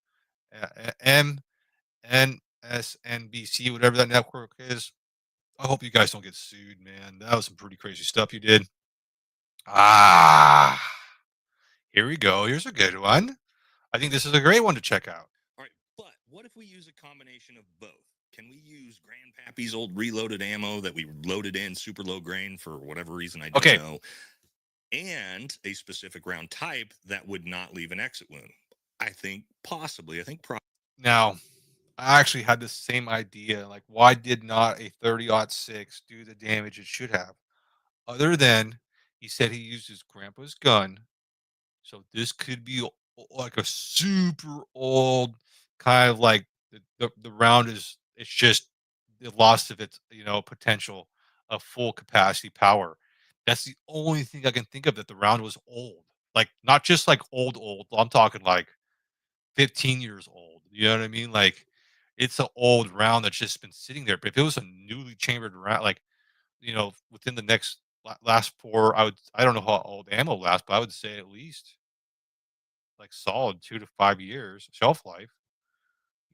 MSNBC, whatever that network is. I hope you guys don't get sued, man. That was some pretty crazy stuff you did. Ah, here we go. Here's a good one. I think this is a great one to check out. All right, but what if we use a combination of both? Can we use Grandpappy's old reloaded ammo that we loaded in super low grain for whatever reason I don't Okay. know, and a specific round type that would not leave an exit wound? I think possibly. I think Now, I actually had the same idea. Like, why did not a 30-06 do the damage it should have? Other than he said he used his grandpa's gun. So this could be like a super old kind of like the round is it's just the loss of its potential of full capacity power. That's the only thing I can think of that the round was old. Like not just like old. I'm talking like 15 years old. You know what I mean? Like it's an old round that's just been sitting there. But if it was a newly chambered round, like within the next last four, I don't know how old ammo lasts, but I would say at least like solid 2 to 5 years shelf life.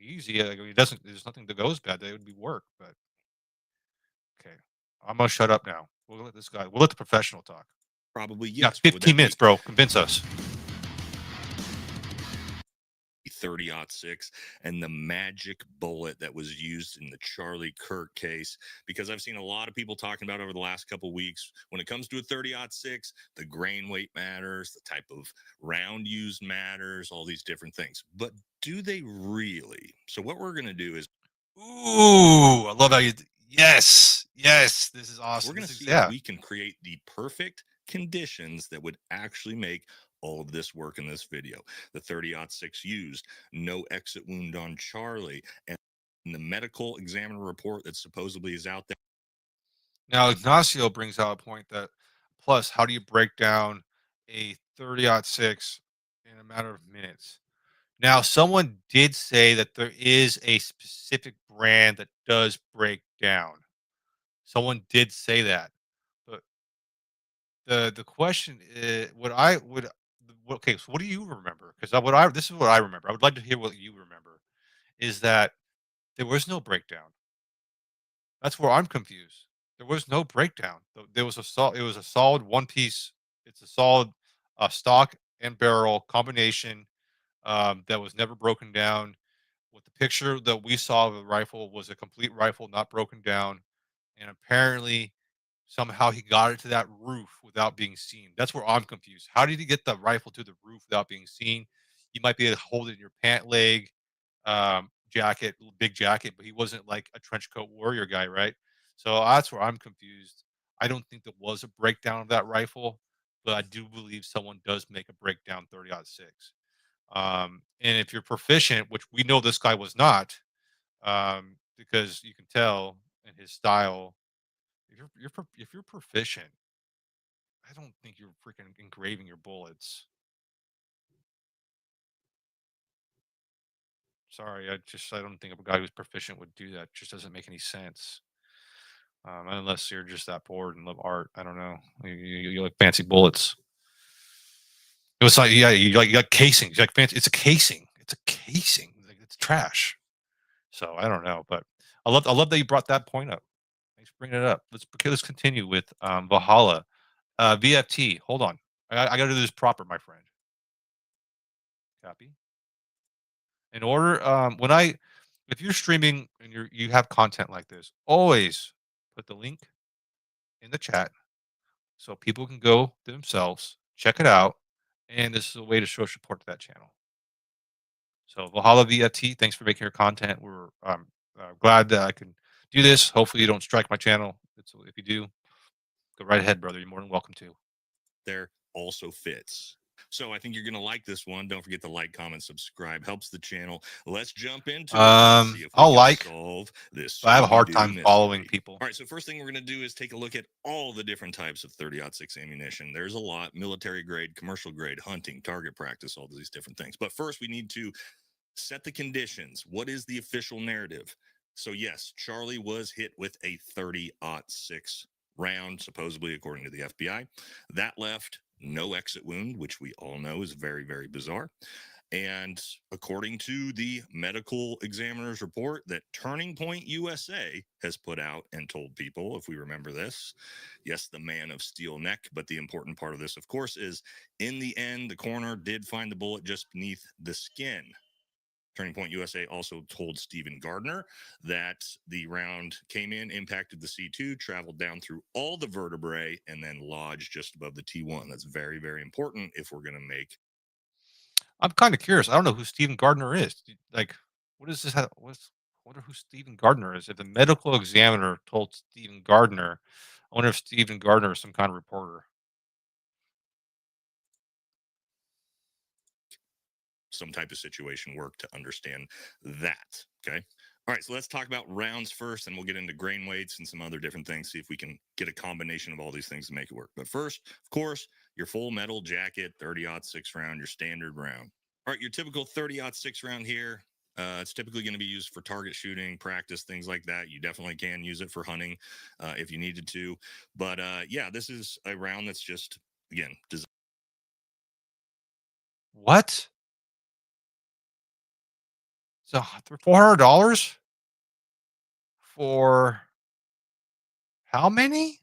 Easy. Like, it doesn't. There's nothing that goes bad. That would be work. But okay, I'm gonna shut up now. We'll let this guy. We'll let the professional talk. probably Yeah, yes. Would 15 that minutes, be bro. Convince us. 30-06 and the magic bullet that was used in the Charlie Kirk case? Because I've seen a lot of people talking about over the last couple weeks when it comes to a 30-06, the grain weight matters, the type of round used matters, all these different things. But do they really? So what we're going to do is Ooh, I love how you. Yes, yes. This is we're awesome. going to This is see yeah. if we can create the perfect conditions that would actually make all of this work in this video. The 30-06 used, no exit wound on Charlie, and the medical examiner report that supposedly is out there. Now Ignacio brings out a point that plus, how do you break down a 30-06 in a matter of minutes? Now, someone did say that there is a specific brand that does break down. Someone did say that, but the question is, what I would okay. So, what do you remember? Because what I this is what I remember. I would like to hear what you remember. Is that there was no breakdown? That's where I'm confused. There was no breakdown. There was a It was a solid one piece. It's a solid stock and barrel combination that was never broken down. With the picture that we saw of the rifle was a complete rifle, not broken down, and apparently somehow he got it to that roof without being seen. That's where I'm confused. How did he get the rifle to the roof without being seen? You might be able to hold it in your pant leg, jacket, big jacket, but he wasn't like a trench coat warrior guy, right? So that's where I'm confused. I don't think there was a breakdown of that rifle, but I do believe someone does make a breakdown 30-06. And if you're proficient, which we know this guy was not, because you can tell in his style, if you're proficient, I don't think you're freaking engraving your bullets. Sorry, I don't think a guy who's proficient would do that. Just doesn't make any sense. Unless you're just that bored and love art. I don't know. You like fancy bullets. It was like yeah, you got casings. You like fancy. It's a casing. It's a casing. Like, it's trash. So I don't know, but I love that you brought that point up. Thanks for bringing it up. Let's continue with Valhalla. VFT. Hold on. I got to do this proper, my friend. Copy. In order, if you're streaming and you have content like this, always put the link in the chat so people can go themselves, check it out, and this is a way to show support to that channel. So Valhalla VFT, thanks for making your content. We're glad that I can do this. Hopefully you don't strike my channel. If you do, go right ahead, brother. You're more than welcome to. There also fits. So I think you're going to like this one. Don't forget to like, comment, subscribe. Helps the channel. Let's jump into it. Let's see if we I'll can like, solve this. but I have a hard Scooby-Doo time following mystery. people. All right. So first thing we're going to do is take a look at all the different types of 30-06 ammunition. There's a lot: military grade, commercial grade, hunting, target practice, all these different things. But first, we need to set the conditions. What is the official narrative? So yes, Charlie was hit with a 30-06 round, supposedly according to the FBI. That left no exit wound, which we all know is very, very bizarre. And according to the medical examiner's report that Turning Point USA has put out and told people, if we remember this, yes, the man of steel neck. But the important part of this, of course, is in the end, the coroner did find the bullet just beneath the skin. Turning Point USA also told Stephen Gardner that the round came in, impacted the C2, traveled down through all the vertebrae, and then lodged just above the T1. That's very, very important if we're going to make. I'm kind of curious. I don't know who Stephen Gardner is. Like, what is this? I wonder who Stephen Gardner is. If the medical examiner told Stephen Gardner, I wonder if Stephen Gardner is some kind of reporter. Some type of situation work to understand that. Okay. All right. So let's talk about rounds first, and we'll get into grain weights and some other different things, see if we can get a combination of all these things to make it work. But first, of course, your full metal jacket, 30-06 round, your standard round. All right. Your typical 30-06 round here. It's typically going to be used for target shooting, practice, things like that. You definitely can use it for hunting if you needed to. But yeah, this is a round that's just, again, designed. What? So $400 for how many?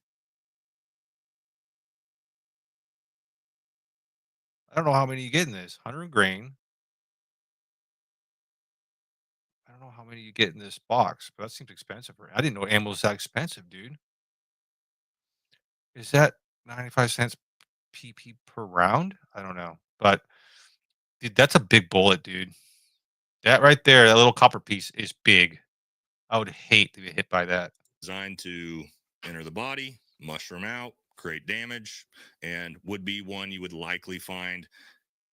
I don't know how many you get in this. 100 grain. I don't know how many you get in this box, but that seems expensive. I didn't know ammo was that expensive, dude. Is that 95 cents PP per round? I don't know. But dude, that's a big bullet, dude. That right there, that little copper piece is big. I would hate to get hit by that. Designed to enter the body, mushroom out, create damage, and would be one you would likely find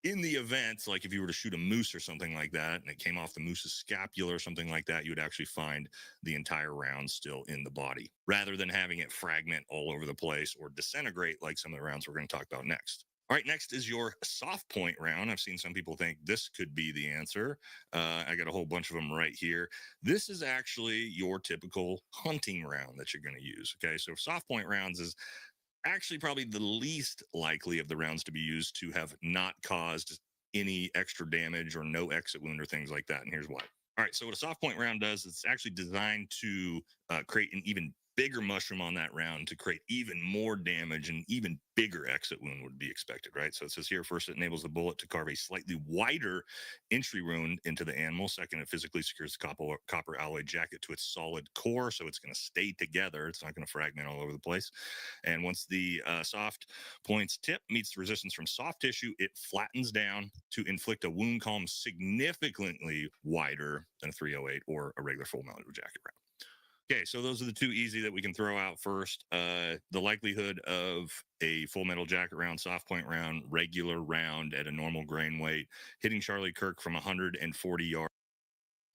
in the event, like if you were to shoot a moose or something like that, and it came off the moose's scapula or something like that, you would actually find the entire round still in the body, rather than having it fragment all over the place or disintegrate like some of the rounds we're going to talk about next. All right, next is your soft point round. I've seen some people think this could be the answer. I got a whole bunch of them right here. This is actually your typical hunting round that you're going to use. Okay, so soft point rounds is actually probably the least likely of the rounds to be used to have not caused any extra damage or no exit wound or things like that. And here's why. All right, so what a soft point round does, it's actually designed to create an even bigger mushroom on that round to create even more damage and even bigger exit wound would be expected, right? So it says here, first, it enables the bullet to carve a slightly wider entry wound into the animal. Second, it physically secures the copper alloy jacket to its solid core, so it's going to stay together. It's not going to fragment all over the place. And once the soft point's tip meets the resistance from soft tissue, it flattens down to inflict a wound column significantly wider than a 308 or a regular full metal jacket round. Okay, so those are the two easy that we can throw out first. The likelihood of a full metal jacket round, soft point round, regular round at a normal grain weight, hitting Charlie Kirk from 140 yards.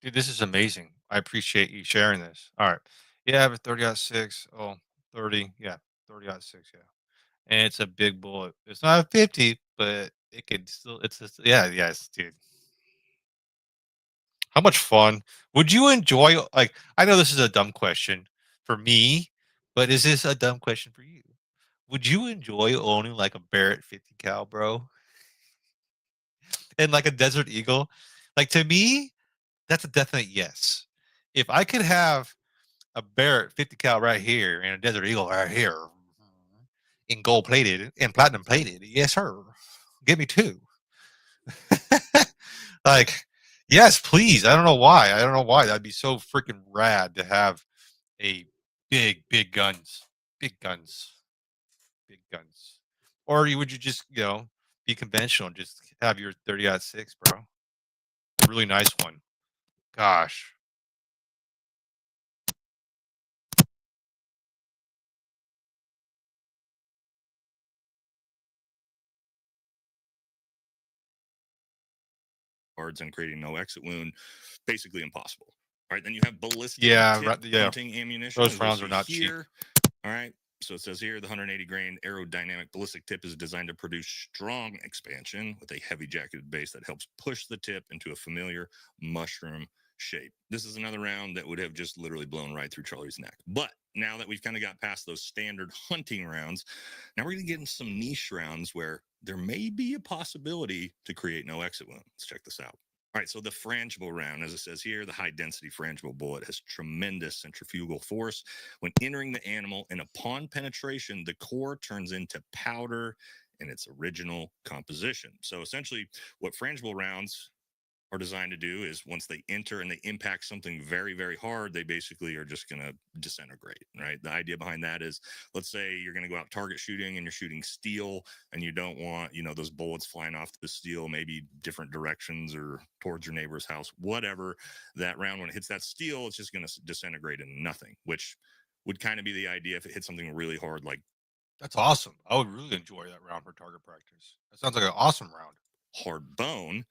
Dude, this is amazing. I appreciate you sharing this. All right. Yeah, I have a 30-06. Oh, 30. Yeah, 30-06. Yeah. And it's a big bullet. It's not a 50, but it could still, it's just, yeah, yes, dude. How much fun would you enjoy? Like, I know this is a dumb question for me, but is this a dumb question for you? Would you enjoy owning like a Barrett 50 cal, bro? And like a Desert Eagle? Like, to me, that's a definite yes. If I could have a Barrett 50 cal right here and a Desert Eagle right here in gold plated and platinum plated, yes, sir. Give me two. Like, yes, please. I don't know why. I don't know why. That'd be so freaking rad to have a big guns, big guns, big guns. Or would you just, be conventional and just have your 30-06, bro? really nice one. Gosh. Cards and creating no exit wound, basically impossible. All right, then you have ballistic Yeah, tip right, yeah. hunting ammunition. Those as we'll rounds are see not cheap. here. All right, so it says here the 180 grain aerodynamic ballistic tip is designed to produce strong expansion with a heavy jacketed base that helps push the tip into a familiar mushroom shape. This is another round that would have just literally blown right through Charlie's neck. But now that we've kind of got past those standard hunting rounds, now we're going to get into some niche rounds where there may be a possibility to create no exit wound. Let's check this out. All right, so the frangible round, as it says here, the high density frangible bullet has tremendous centrifugal force when entering the animal, and upon penetration, the core turns into powder in its original composition. So essentially, what frangible rounds are designed to do is once they enter and they impact something very, very hard, they basically are just going to disintegrate, right? The idea behind that is, let's say you're going to go out target shooting and you're shooting steel and you don't want, those bullets flying off the steel, maybe different directions or towards your neighbor's house, whatever. That round, when it hits that steel, it's just going to disintegrate into nothing, which would kind of be the idea if it hit something really hard, like That's awesome. I would really enjoy that round for target practice. That sounds like an awesome round. hard bone.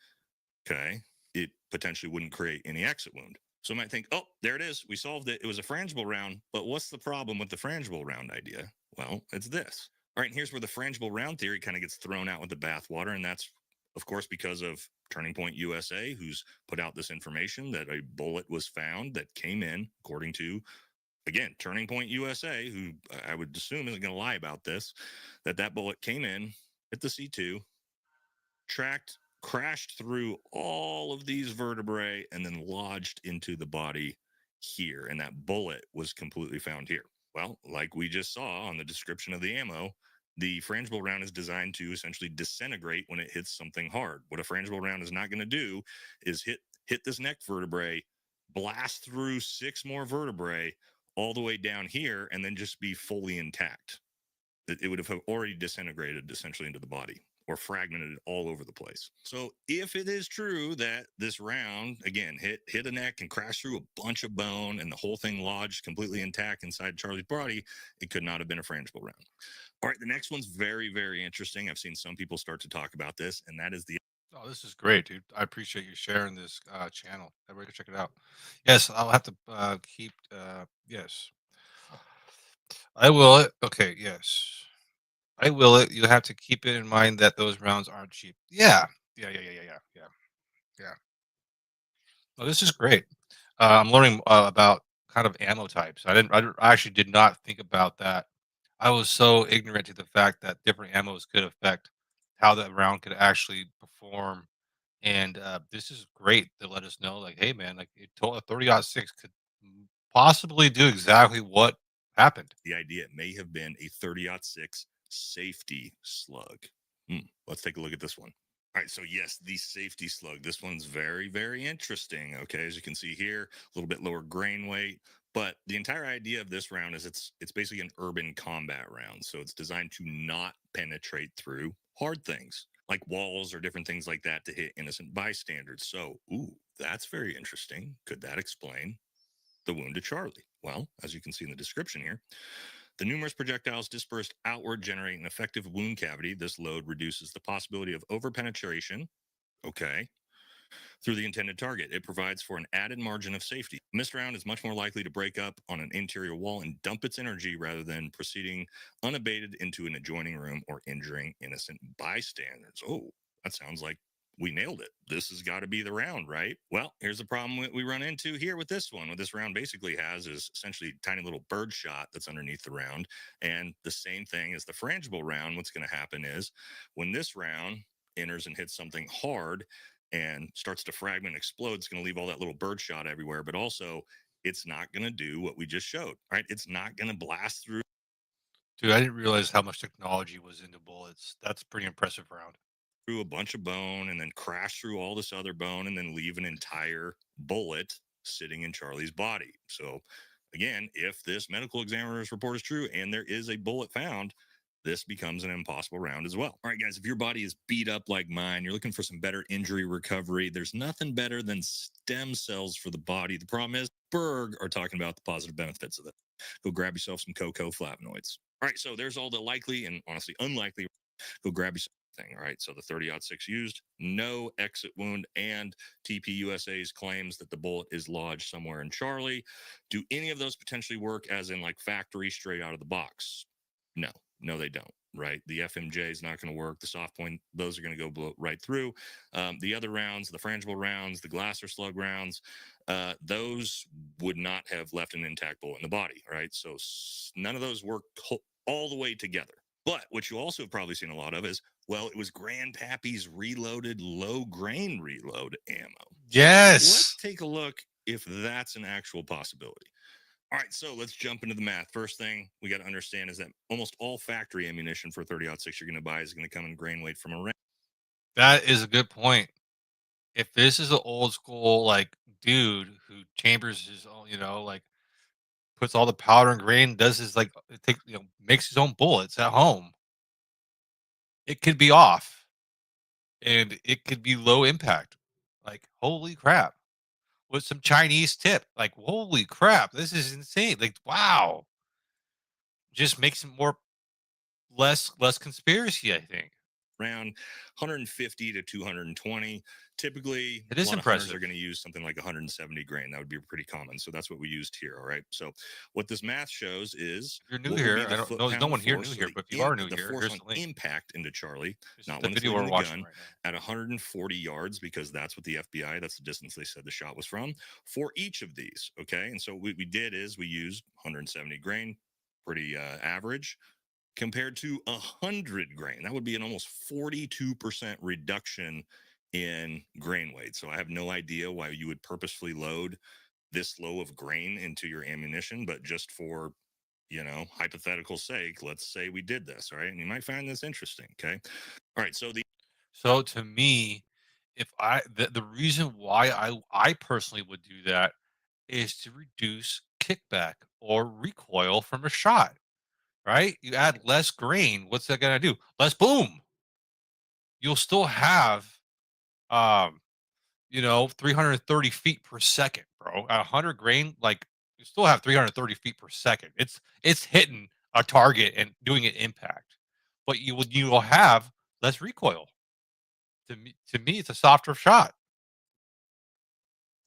Okay, it potentially wouldn't create any exit wound. So you might think, oh, there it is. We solved it. It was a frangible round. But what's the problem with the frangible round idea? Well, it's this. All right, and here's where the frangible round theory kind of gets thrown out with the bathwater. And that's, of course, because of Turning Point USA, who's put out this information that a bullet was found that came in, according to, again, Turning Point USA, who I would assume isn't going to lie about this, that bullet came in, hit the C2, crashed through all of these vertebrae and then lodged into the body here. And that bullet was completely found here. Well, like we just saw on the description of the ammo, the frangible round is designed to essentially disintegrate when it hits something hard. What a frangible round is not going to do is hit this neck vertebrae, blast through 6 more vertebrae all the way down here, and then just be fully intact. It would have already disintegrated essentially into the body or fragmented all over the place. So if it is true that this round, again, hit a neck and crashed through a bunch of bone and the whole thing lodged completely intact inside Charlie's body, it could not have been a frangible round. All right, the next one's very, very interesting. I've seen some people start to talk about this, and that is the Oh, this is great, dude. I appreciate you sharing this channel. Everybody check it out. Yes, I'll have to keep. Yes, I will it. Okay, yes, I will it. You have to keep it in mind that those rounds aren't cheap. Yeah, yeah. Oh, this is great. I'm learning about kind of ammo types. I actually did not think about that. I was so ignorant to the fact that different ammos could affect how that round could actually perform. And this is great to let us know, like, hey, man, like a 30-06 could possibly do exactly what happened. idea it may have been a 30-06 safety slug. Let's take a look at this one. All right, so yes, the safety slug. This one's very, very interesting. Okay, as you can see here, a little bit lower grain weight, but the entire idea of this round is it's basically an urban combat round. So it's designed to not penetrate through hard things like walls or different things like that to hit innocent bystanders. So, that's very interesting. Could that explain the wound to Charlie? Well, as you can see in the description here, the numerous projectiles dispersed outward generate an effective wound cavity. This load reduces the possibility of overpenetration, okay, through the intended target. It provides for an added margin of safety. A missed round is much more likely to break up on an interior wall and dump its energy rather than proceeding unabated into an adjoining room or injuring innocent bystanders. Oh, that sounds like we nailed it. This has got to be the round, right? Well, here's the problem we run into here with this one. What this round basically has is essentially a tiny little bird shot that's underneath the round. And the same thing as the frangible round, what's going to happen is when this round enters and hits something hard and starts to fragment and explode, it's going to leave all that little bird shot everywhere. But also, it's not going to do what we just showed, right? It's not going to blast through Dude, I didn't realize how much technology was into bullets. That's pretty impressive round. a bunch of bone and then crash through all this other bone and then leave an entire bullet sitting in Charlie's body. So, again, if this medical examiner's report is true and there is a bullet found, this becomes an impossible round as well. All right, guys, if your body is beat up like mine, you're looking for some better injury recovery, there's nothing better than stem cells for the body. The problem is, Berg are talking about the positive benefits of it. Go grab yourself some cocoa flavonoids. All right, so there's all the likely and honestly unlikely. Go grab yourself thing. All right, so the 30-06 used, no exit wound, and TPUSA's claims that the bullet is lodged somewhere in Charlie. Do any of those potentially work as in like factory straight out of the box? No, they don't. Right, the FMJ is not going to work. The soft point, those are going to go blow right through. The other rounds, the frangible rounds, the Glasser slug rounds, those would not have left an intact bullet in the body. Right, so none of those work all the way together. But what you also have probably seen a lot of is, well, it was Grandpappy's reloaded low grain reload ammo. Yes. Let's take a look if that's an actual possibility. All right, so let's jump into the math. First thing we got to understand is that almost all factory ammunition for 30-06 you're going to buy is going to come in grain weight from a round. That is a good point. If this is an old school like dude who chambers his own, like puts all the powder and grain, does his makes his own bullets at home, it could be off and it could be low impact. Like, holy crap. With some Chinese tip. Like, holy crap, this is insane. Like, wow. Just makes it less conspiracy, I think. Around 150 to 220. Typically, It is a lot of hunters impressive. are going to use something like 170 grain. That would be pretty common. So that's what we used here. All right. So what this math shows is, If you're new what would be here, the I don't know. There's no foot-pound one here new force, so here, the but if you are new the here, force here's on the link. impact into Charlie, This is not the when it's video we're leaving the watching gun, right now. at 140 yards, because that's what the FBI, that's the distance they said the shot was from, for each of these. Okay. And so what we did is we used 170 grain, pretty average, compared to 100 grain. That would be an almost 42% reduction in grain weight. So I have no idea why you would purposefully load this low of grain into your ammunition, but just for, hypothetical sake, let's say we did this. All right. And you might find this interesting. Okay. All right. So So to me, if the reason why I personally would do that is to reduce kickback or recoil from a shot. Right? You add less grain. What's that gonna do? Less boom. You'll still have um 330 feet per second, bro. At 100 grain, like you still have 330 feet per second. It's hitting a target and doing an impact, but you will have less recoil. To me, it's a softer shot.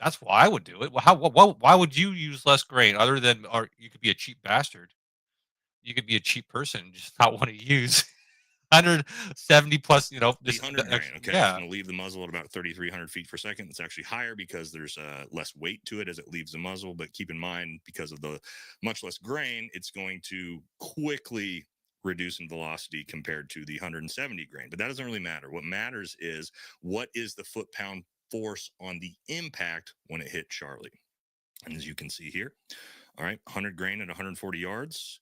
That's why I would do it. Well, why would you use less grain other than, or you could be a cheap bastard. You could be a cheap person and just not want to use 170 plus, the this 100 the grain, extra, okay, it's yeah. going to leave the muzzle at about 3,300 feet per second. It's actually higher because there's less weight to it as it leaves the muzzle. But keep in mind, because of the much less grain, it's going to quickly reduce in velocity compared to the 170 grain. But that doesn't really matter. What matters is, what is the foot-pound force on the impact when it hit Charlie? And as you can see here, all right, 100 grain at 140 yards.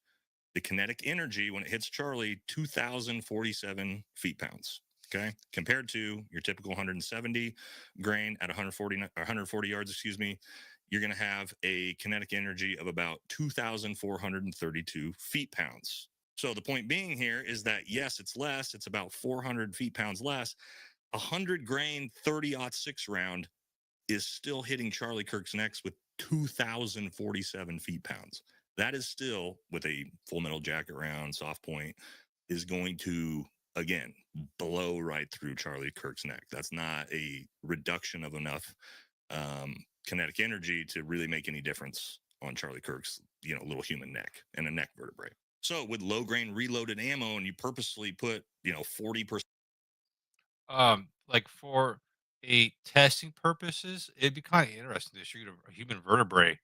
The kinetic energy when it hits Charlie, 2,047 feet-pounds. Okay, compared to your typical 170 grain at 140 yards, excuse me, you're going to have a kinetic energy of about 2,432 feet-pounds. So the point being here is that, yes, it's less. It's about 400 feet-pounds less. 100 grain 30-06 round is still hitting Charlie Kirk's necks with 2,047 feet-pounds. That is still, with a full metal jacket round, soft point, is going to, again, blow right through Charlie Kirk's neck. That's not a reduction of enough kinetic energy to really make any difference on Charlie Kirk's, little human neck and a neck vertebrae. So with low grain reloaded ammo, and you purposely put, 40%. Like for a testing purposes, it'd be kind of interesting to shoot a human vertebrae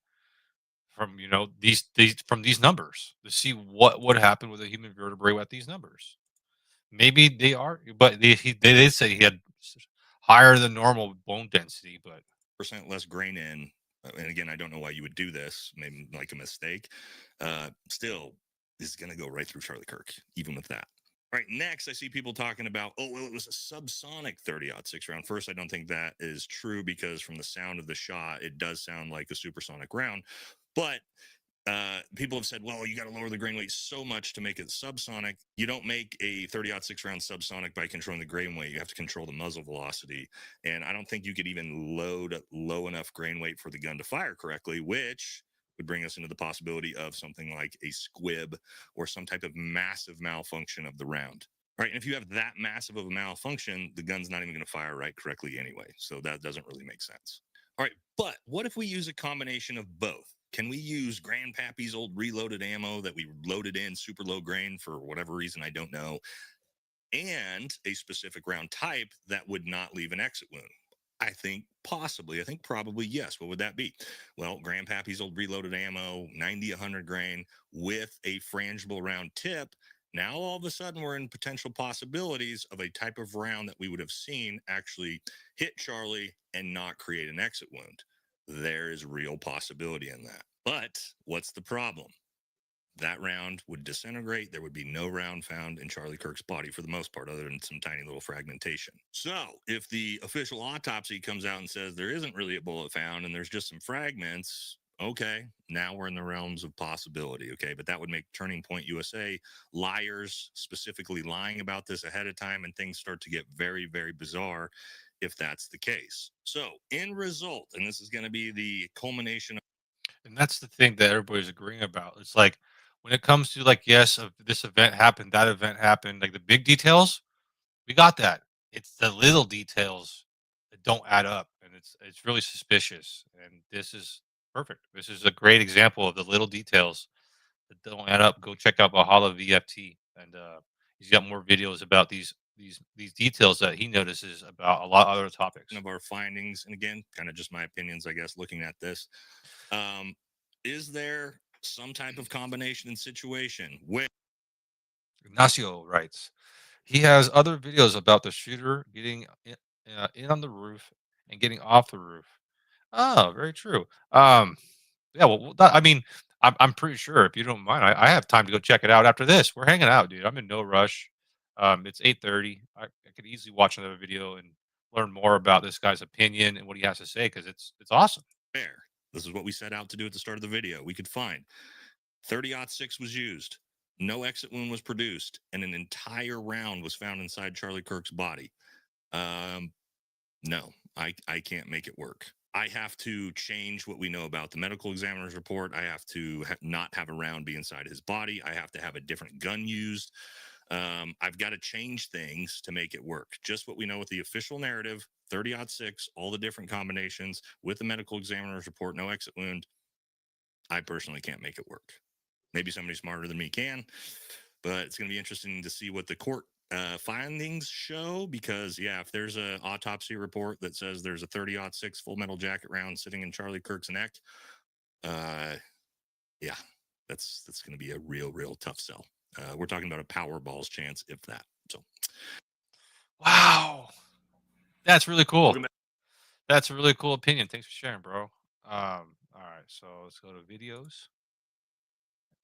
from these numbers to see what would happen with a human vertebrae at these numbers. Maybe they are, but they did say he had higher than normal bone density, but Percent less grain in, and again, I don't know why you would do this, maybe like a mistake, still is going to go right through Charlie Kirk, even with that. All right, next, I see people talking about, oh, well, it was a subsonic 30-06 round. First, I don't think that is true, because from the sound of the shot, it does sound like a supersonic round. But people have said, well, you got to lower the grain weight so much to make it subsonic. You don't make a 30-06 round subsonic by controlling the grain weight. You have to control the muzzle velocity. And I don't think you could even load low enough grain weight for the gun to fire correctly, which would bring us into the possibility of something like a squib or some type of massive malfunction of the round. All right. And if you have that massive of a malfunction, the gun's not even going to fire right correctly anyway. So that doesn't really make sense. All right. But what if we use a combination of both? Can we use Grandpappy's old reloaded ammo that we loaded in super low grain for whatever reason? I don't know. And a specific round type that would not leave an exit wound? I think possibly. I think probably yes. What would that be? Well, Grandpappy's old reloaded ammo, 90, 100 grain with a frangible round tip. Now, all of a sudden, we're in potential possibilities of a type of round that we would have seen actually hit Charlie and not create an exit wound. There is real possibility in that. But what's the problem? That round would disintegrate. There would be no round found in Charlie Kirk's body for the most part, other than some tiny little fragmentation. So, if the official autopsy comes out and says there isn't really a bullet found and there's just some fragments, okay, now we're in the realms of possibility. Okay, but that would make Turning Point USA liars, specifically lying about this ahead of time, and things start to get very, very bizarre if that's the case. So, in result, and this is going to be the culmination. And that's the thing that everybody's agreeing about. It's like when it comes to like, yes, this event happened, that event happened, like the big details, we got that. It's the little details that don't add up, and it's really suspicious. And this is perfect. This is a great example of the little details that don't add up. Go check out Valhalla VFT, and he's got more videos about these details that he notices about a lot of other topics. Of our findings, and again, kind of just my opinions, I guess, looking at this. Is there some type of combination and situation where Ignacio writes, he has other videos about the shooter getting in on the roof and getting off the roof. Oh, very true. Yeah, well, I mean, I'm pretty sure if you don't mind, I have time to go check it out after this. We're hanging out, dude. I'm in no rush. It's 8:30. I could easily watch another video and learn more about this guy's opinion and what he has to say because it's awesome. this is what we set out to do at the start of the video, we could find 30-06 was used, no exit wound was produced, and an entire round was found inside Charlie Kirk's body. No, I can't make it work. I have to change what we know about the medical examiner's report. I have to not have a round be inside his body. I have to have a different gun used. I've got to change things to make it work. Just what we know with the official narrative, 30-06, all the different combinations with the medical examiner's report, no exit wound. I personally can't make it work. Maybe somebody smarter than me can, but it's going to be interesting to see what the court findings show, because yeah, if there's an autopsy report that says there's a 30-06 full metal jacket round sitting in Charlie Kirk's neck, yeah, that's going to be a real tough sell. We're talking about a Powerball's chance, if that. So, Wow, that's really cool. That's a really cool opinion. Thanks for sharing, bro. All right, so let's go to videos.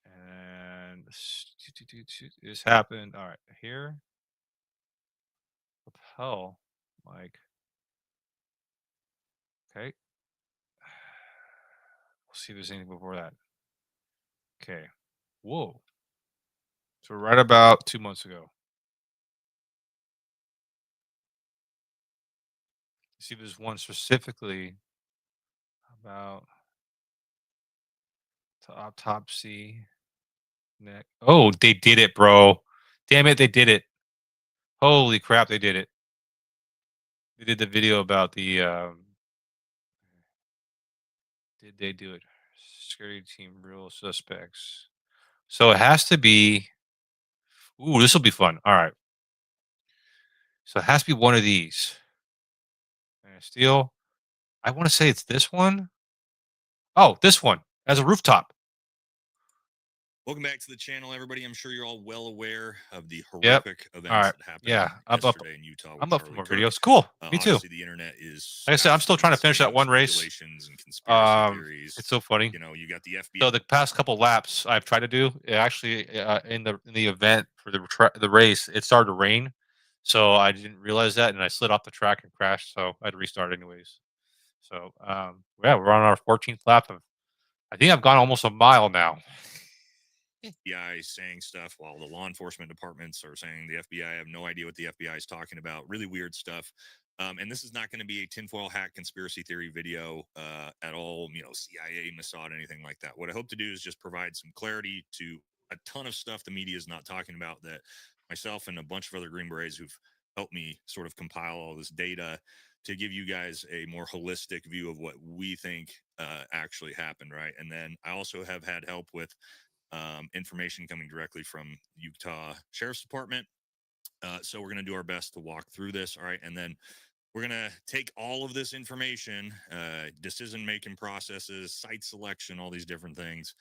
And this happened. All right, here. What the hell, Mike? Okay. We'll see if there's anything before that. Okay. Whoa. So right about 2 months ago. See if there's one specifically about the autopsy neck. Oh, they did it, bro. Damn it, they did it. Holy crap, they did it. They did the video about the did they do it? Security team real suspects. So it has to be. Ooh, this will be fun. All right. So it has to be one of these. And steel. I want to say it's this one. Oh, this one as a rooftop. welcome back to the channel, everybody. I'm sure you're all well aware of the Yep. horrific events All right. that happened Yeah, I'm up. yesterday in Utah. I'm with up for Charlie more Kirk. videos. Cool. Me too. Obviously, the internet is. Like I said, I'm still trying to finish that one race. Speculations and conspiracy theories. It's so funny. You know, you got the FBI. So the past couple laps I've tried to do, it actually in the event for the race, it started to rain, so I didn't realize that, and I slid off the track and crashed. So I had to restart anyways. So yeah, we're on our 14th lap of I think I've gone almost a mile now. FBI saying stuff while the law enforcement departments are saying the FBI have no idea what the FBI is talking about. Really weird stuff. And this is not going to be a tinfoil hat conspiracy theory video at all, CIA, Mossad, anything like that. What I hope to do is just provide some clarity to a ton of stuff the media is not talking about that myself and a bunch of other Green Berets who've helped me sort of compile all this data to give you guys a more holistic view of what we think actually happened, right? And then I also have had help with information coming directly from Utah Sheriff's Department. So we're going to do our best to walk through this. All right. And then we're going to take all of this information, decision making processes, site selection, all these different things,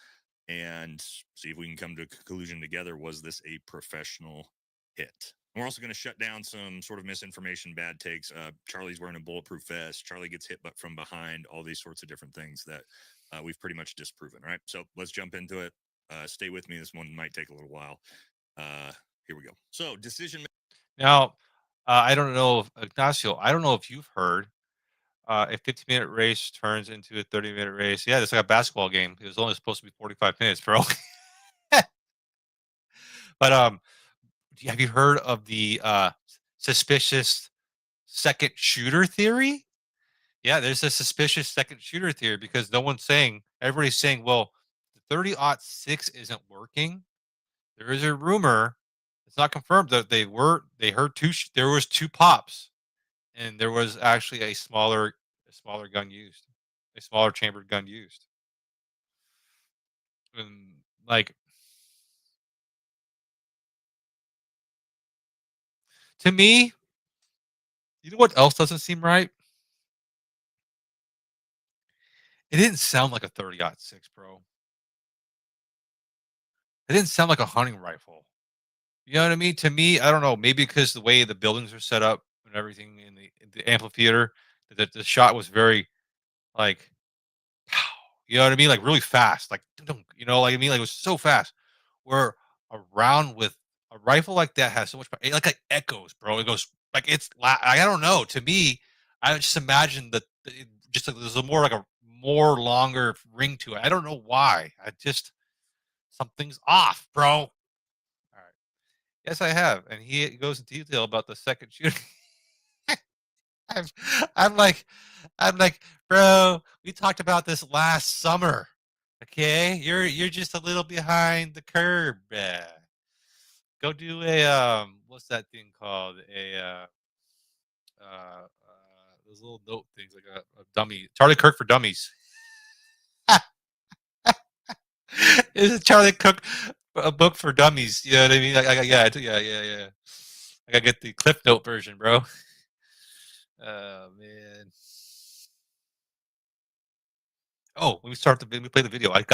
and see if we can come to a conclusion together. Was this a professional hit? We're also going to shut down some sort of misinformation, bad takes. Charlie's wearing a bulletproof vest. Charlie gets hit but from behind, all these sorts of different things that we've pretty much disproven. All right. So let's jump into it. Stay with me. This one might take a little while. Here we go. So decision. Now, I don't know, Ignacio, I don't know if you've heard a 15-minute race turns into a 30-minute race. Yeah, it's like a basketball game. It was only supposed to be 45 minutes, bro. But have you heard of the suspicious second shooter theory? Yeah, there's a suspicious second shooter theory because no one's saying, everybody's saying, well, the 30-06 isn't working. There is a rumor, it's not confirmed, that they heard there was two pops, and there was actually a smaller gun used, a smaller chambered gun used. And like, to me, you know what else doesn't seem right? It didn't sound like a 30-06, bro. It didn't sound like a hunting rifle. You know what I mean? To me, I don't know, maybe because the way the buildings are set up and everything in the amphitheater, the shot was very like, pow, you know what I mean? Like really fast, like dunk, like I mean, like it was so fast. Where a round with a rifle like that has so much power, it like echoes, bro. It goes like I don't know. To me, I just imagine that just like, there's a more like a more longer ring to it. I don't know why. I just something's off, bro. All right. Yes, I have, and he goes into detail about the second shooting. I'm, I'm like, I'm like, bro. We talked about this last summer. Okay, you're just a little behind the curve. Go do a what's that thing called? Those little note things like a dummy. Charlie Kirk for dummies. Is it Charlie Cook a book for dummies? You know what I mean? Yeah, yeah. I gotta get the Cliff Note version, bro. Oh man. Oh, when we play the video. I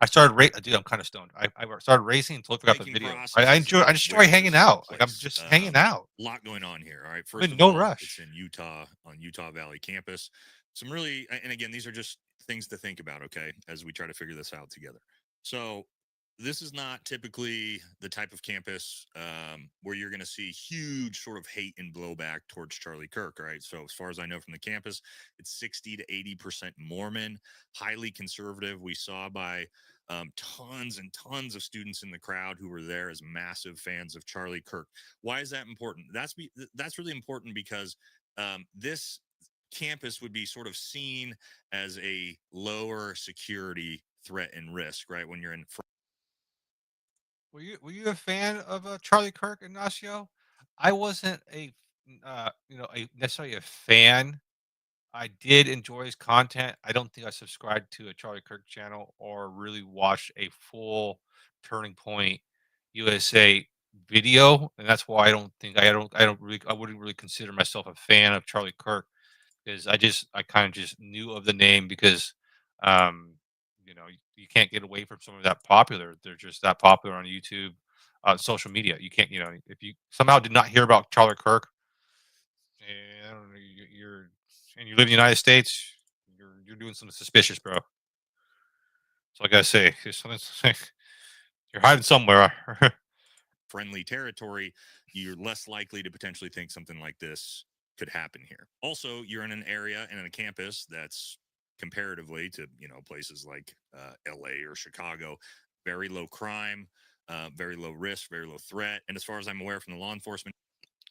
started dude, I'm kind of stoned. I started racing and totally forgot the Making video. processes I about just where enjoy hanging this took out. Like I'm place. just hanging out. A lot going on here. All right. I'm First in of no all, it's rush. in Utah on Utah Valley campus. Some really, and again, these are just things to think about, okay, as we try to figure this out together. So, this is not typically the type of campus where you're going to see huge sort of hate and blowback towards Charlie Kirk. All right. So, as far as I know from the campus, it's 60 to 80% Mormon, highly conservative. We saw by tons and tons of students in the crowd who were there as massive fans of Charlie Kirk. Why is that important? That's really important because this campus would be sort of seen as a lower security threat and risk, right? When you're in. Were you a fan of Charlie Kirk, Ignacio? I wasn't necessarily a fan. I did enjoy his content. I don't think I subscribed to a Charlie Kirk channel or really watched a full Turning Point USA video, and that's why I wouldn't really consider myself a fan of Charlie Kirk because I kind of just knew of the name because um you can't get away from someone that popular. They're just that popular on YouTube, social media. You can't, if you somehow did not hear about Charlie Kirk, I don't know, and you live in the United States, you're doing something suspicious, bro. So I gotta say, you're hiding somewhere. Friendly territory, you're less likely to potentially think something like this could happen here. Also, you're in an area and in a campus that's comparatively to places like LA or Chicago. Very low crime, very low risk, very low threat, and as far as I'm aware from the law enforcement.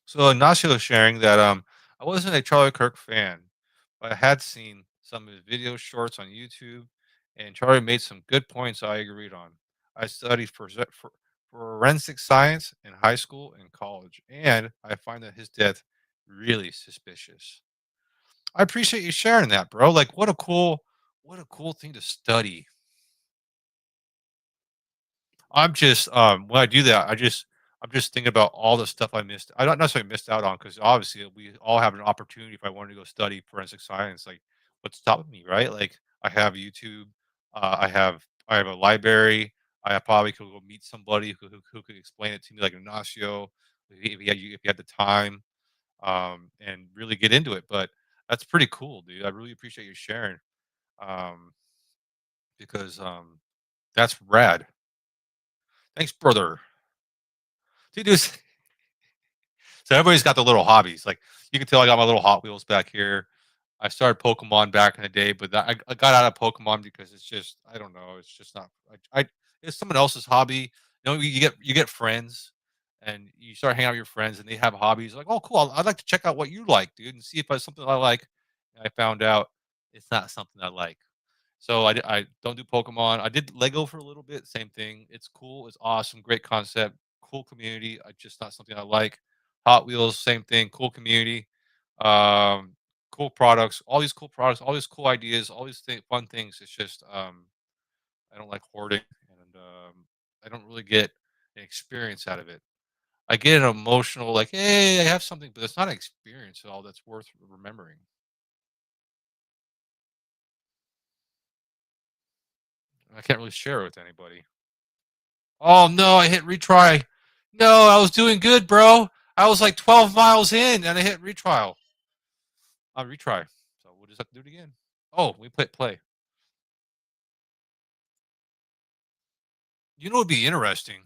So Ignacio was sharing that I wasn't a Charlie Kirk fan, but I had seen some of his video shorts on YouTube, and Charlie made some good points I agreed on. I studied for forensic science in high school and college, and I find that his death really suspicious. I appreciate you sharing that, bro. Like, what a cool thing to study. I'm just when I do that, I'm just thinking about all the stuff I missed. I don't necessarily missed out on because obviously we all have an opportunity if I wanted to go study forensic science. Like, what's stopping me, right? Like, I have YouTube, I have a library. I probably could go meet somebody who could explain it to me, like Ignacio, if he had the time, and really get into it. But that's pretty cool, dude. I really appreciate you sharing, um, because that's rad. Thanks, brother. Dude, so everybody's got their little hobbies. Like you can tell, I got my little Hot Wheels back here. I started Pokemon back in the day, but I got out of Pokemon because it's just I don't know. It's just not. It's someone else's hobby. You know, you get friends, and you start hanging out with your friends, and they have hobbies. Like, oh, cool. I'd like to check out what you like, dude, and see if it's something I like. And I found out it's not something I like. So I don't do Pokemon. I did Lego for a little bit. Same thing. It's cool. It's awesome. Great concept. Cool community. I just not something I like. Hot Wheels, same thing. Cool community. Um, cool products. All these cool products. All these cool ideas. All these fun things. It's just I don't like hoarding, and I don't really get an experience out of it. I get an emotional like, hey, I have something, but it's not an experience at all that's worth remembering. I can't really share it with anybody. Oh no, I hit retry. No, I was doing good, bro. I was like 12 miles in and I hit retrial. I'll retry. So we'll just have to do it again. Oh, we play. You know what'd be interesting?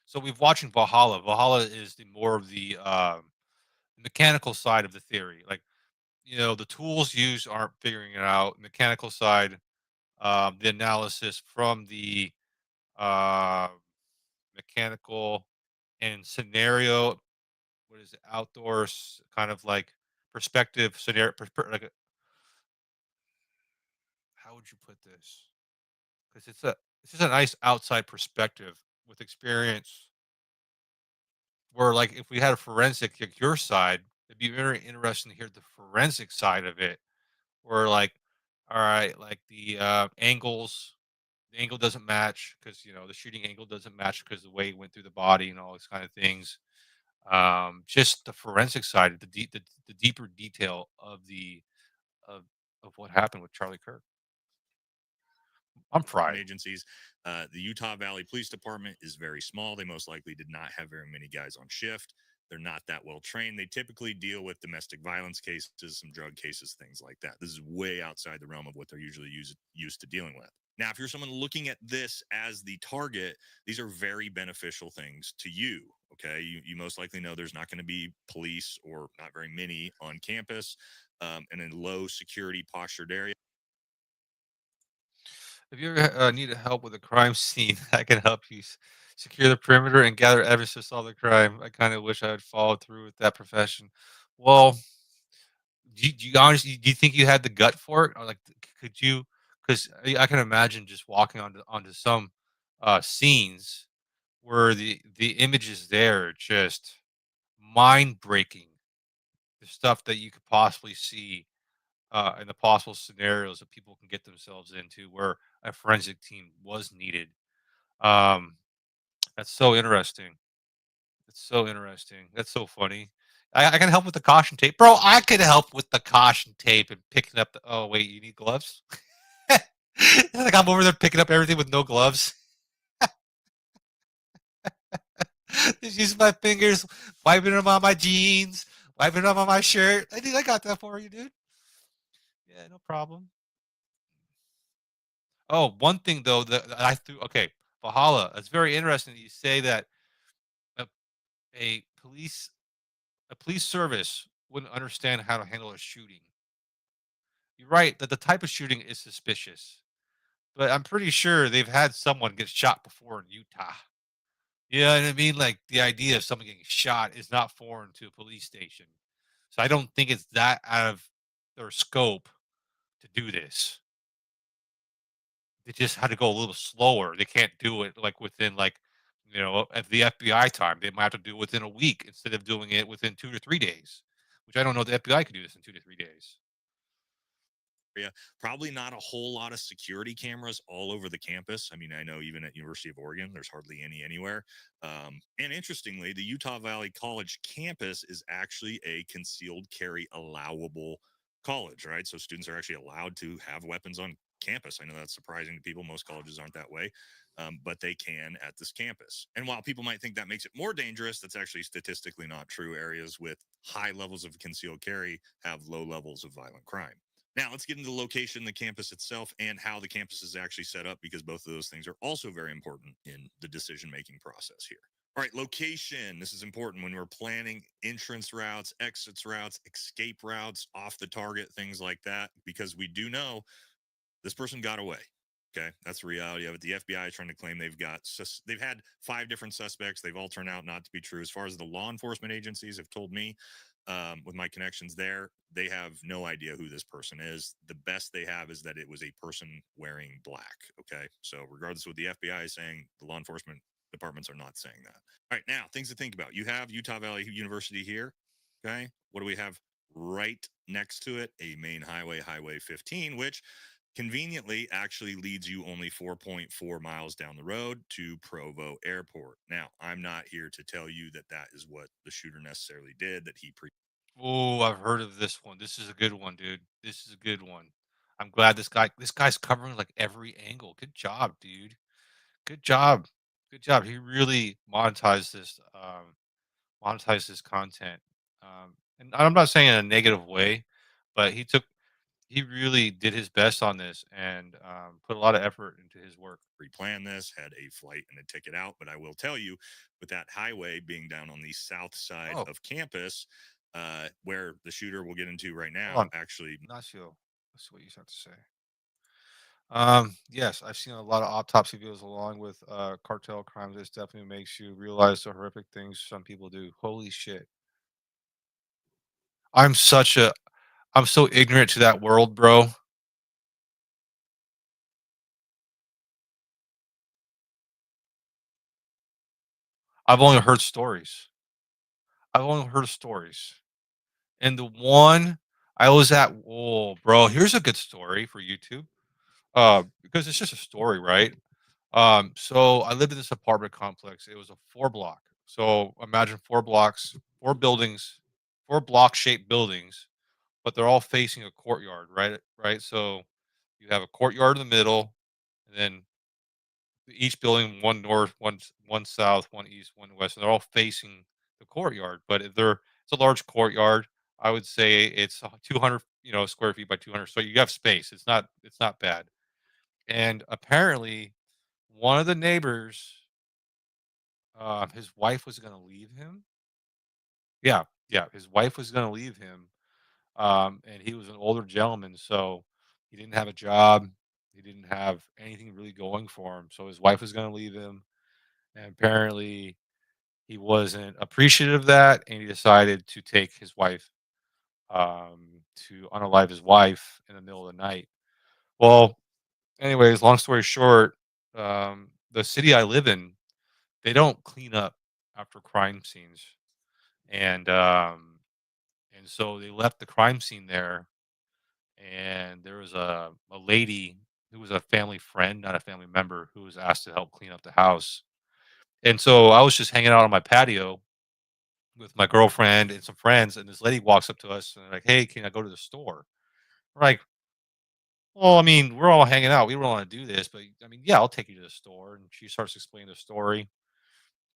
So we've watching Valhalla. Valhalla is the more of the mechanical side of the theory. Like, the tools used aren't figuring it out. Mechanical side, the analysis from the uh mechanical and scenario, what is it, outdoors kind of like perspective scenario, like how would you put this? Because it's just a nice outside perspective with experience. Where like if we had a forensic like your side, it'd be very interesting to hear the forensic side of it. Where like, all right, like the angle doesn't match because the shooting angle doesn't match because the way it went through the body and all these kind of things. Just the forensic side, the deeper detail of of what happened with Charlie Kirk. I'm fried. Agencies. The Utah Valley Police Department is very small. They most likely did not have very many guys on shift. They're not that well trained. They typically deal with domestic violence cases, some drug cases, things like that. This is way outside the realm of what they're usually used to dealing with. Now, if you're someone looking at this as the target, these are very beneficial things to you. Okay. You most likely know there's not going to be police or not very many on campus, and in low security postured areas. If you ever need help with a crime scene, I can help you secure the perimeter and gather evidence to solve the crime. I kind of wish I had followed through with that profession. Well, do you honestly do you think you had the gut for it? Or like, could you? Because I can imagine just walking onto some scenes where the images there are just mind breaking. The stuff that you could possibly see and the possible scenarios that people can get themselves into where a forensic team was needed. Um, that's so interesting. It's so interesting. That's so funny. I can help with the caution tape, bro. I could help with the caution tape and picking up the. Oh wait, you need gloves. Like I'm over there picking up everything with no gloves. Just using my fingers, wiping them on my jeans, wiping them on my shirt. I got that for you, dude. Yeah, no problem. Oh, one thing though that I threw. Okay, Valhalla. It's very interesting that you say that a, a police a police service wouldn't understand how to handle a shooting. you're right that the type of shooting is suspicious, but I'm pretty sure they've had someone get shot before in Utah. You know what I mean? Like the idea of someone getting shot is not foreign to a police station. So I don't think it's that out of their scope to do this. They just had to go a little slower. They can't do it like within like, at the FBI time. They might have to do it within a week instead of doing it within 2 to 3 days, which I don't know the FBI could do this in 2 to 3 days. Probably not a whole lot of security cameras all over the campus. I mean, I know even at University of Oregon, there's hardly any anywhere. And interestingly, the Utah Valley College campus is actually a concealed carry allowable college, right? So students are actually allowed to have weapons on campus. I know that's surprising to people. Most colleges aren't that way, but they can at this campus. And while people might think that makes it more dangerous, that's actually statistically not true. Areas with high levels of concealed carry have low levels of violent crime. Now, let's get into the location, the campus itself, and how the campus is actually set up, because both of those things are also very important in the decision making process here. All right, location. This is important when we're planning entrance routes, exits routes, escape routes, off the target, things like that, because we do know this person got away. Okay, that's the reality of it. The FBI is trying to claim they've had 5 different suspects. They've all turned out not to be true. As far as the law enforcement agencies have told me, with my connections there, they have no idea who this person is. The best they have is that it was a person wearing black. Okay, so regardless of what the FBI is saying, the law enforcement departments are not saying that. All right, now things to think about. You have Utah Valley University here. Okay, what do we have right next to it? A main highway, Highway 15, which conveniently actually leads you only 4.4 miles down the road to Provo Airport. Now, I'm not here to tell you that that is what the shooter necessarily did, that he Oh, I've heard of this one. This is a good one, dude. This is a good one. I'm glad this guy's covering like every angle. Good job, dude. Good job. Good job. He really monetized this content. And I'm not saying in a negative way, but he really did his best on this and put a lot of effort into his work. pre-planned this, had a flight and a ticket out. But I will tell you, with that highway being down on the south side Oh, of campus, where the shooter we'll get into right hold now on. actually Ignacio, let's see what you have to say. Yes, I've seen a lot of autopsy videos along with cartel crimes. This definitely makes you realize the horrific things some people do. Holy shit. I'm such a I'm so ignorant to that world, bro. I've only heard stories. I've only heard stories. And the one I was at, oh, bro, here's a good story for YouTube. Because it's just a story, right? So I lived in this apartment complex. It was a 4 block. So imagine 4 blocks, 4 buildings, 4 block shaped buildings, but they're all facing a courtyard, right? Right. So you have a courtyard in the middle, and then each building, one north, one south, one east, one west, and they're all facing the courtyard. But it's a large courtyard. I would say it's 200, square feet by 200. So you have space. It's not bad. And apparently, one of the neighbors, his wife was going to leave him. Yeah, yeah, his wife was going to leave him. And he was an older gentleman, so he didn't have a job. He didn't have anything really going for him. So his wife was going to leave him, and apparently he wasn't appreciative of that, and he decided to take his wife, to unalive his wife in the middle of the night. Well, anyways, long story short, the city I live in, they don't clean up after crime scenes, and so they left the crime scene there, and there was a lady who was a family friend, not a family member, who was asked to help clean up the house. And so I was just hanging out on my patio with my girlfriend and some friends, and this lady walks up to us and like, "Hey, can I go to the store?" We're like, "Well, I mean, we're all hanging out. We don't want to do this, but I mean, yeah, I'll take you to the store." And she starts explaining the story,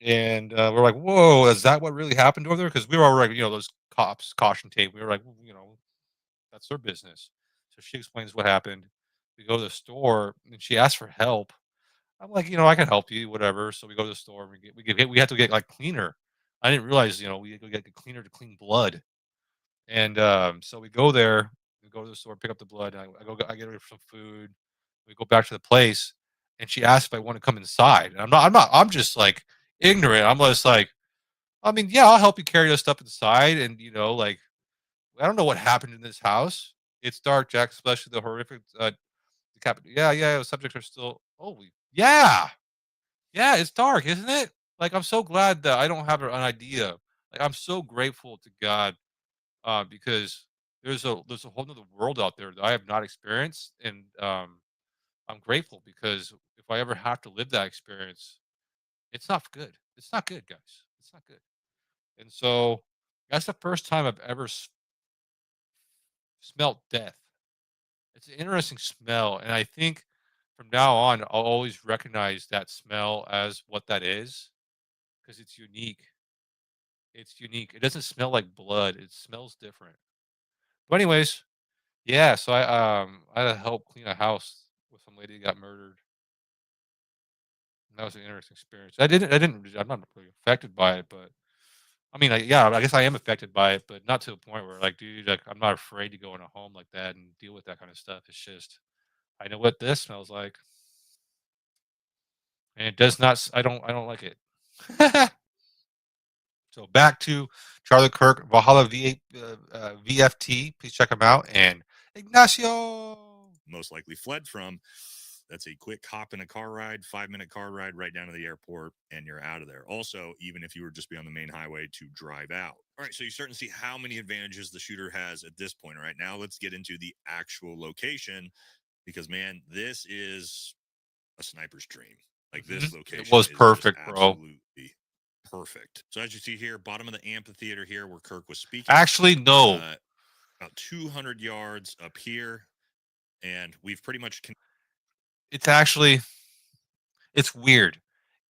and we're like, "Whoa, is that what really happened over there?" Because we were already, those cops caution tape. We were like, "Well, that's their business." So she explains what happened. We go to the store, and she asks for help. I'm like, I can help you, whatever. So we go to the store. We have to get like cleaner. I didn't realize, we had to get the cleaner to clean blood. And so we go there. We go to the store, pick up the blood. I get her some food. We go back to the place, and she asks if I want to come inside. And I'm just like ignorant. I'm just like, I mean, yeah, I'll help you carry your stuff inside. And, like, I don't know what happened in this house. It's dark, Jack, especially the horrific, yeah, yeah, the subjects are still, oh, yeah, yeah, it's dark, isn't it? Like, I'm so glad that I don't have an idea. Like, I'm so grateful to God, because there's a whole nother world out there that I have not experienced. And, I'm grateful because if I ever have to live that experience, it's not good. It's not good, guys. It's not good. And so that's the first time I've ever smelt death. It's an interesting smell, and I think from now on, I'll always recognize that smell as what that is because it's unique. It's unique. It doesn't smell like blood. It smells different. But anyways, yeah. So I had to help clean a house with some lady that got murdered. And that was an interesting experience. I'm not really affected by it, but I mean, yeah, I guess I am affected by it, but not to a point where, like, dude, like, I'm not afraid to go in a home like that and deal with that kind of stuff. It's just, I know what this smells like, and it does not. I don't like it. So back to Charlie Kirk, Valhalla VFT. Please check him out. And Ignacio. Most likely fled from. That's a quick hop in a car ride, 5-minute car ride right down to the airport, and you're out of there. Also, even if you were just be on the main highway to drive out. All right, so you're starting to see how many advantages the shooter has at this point. All right, now let's get into the actual location because, man, this is a sniper's dream. Like, this location It was is just perfect, bro. absolutely perfect. So as you see here, bottom of the amphitheater here where Kirk was speaking. Actually, no. About 200 yards up here, and we've pretty much It's weird.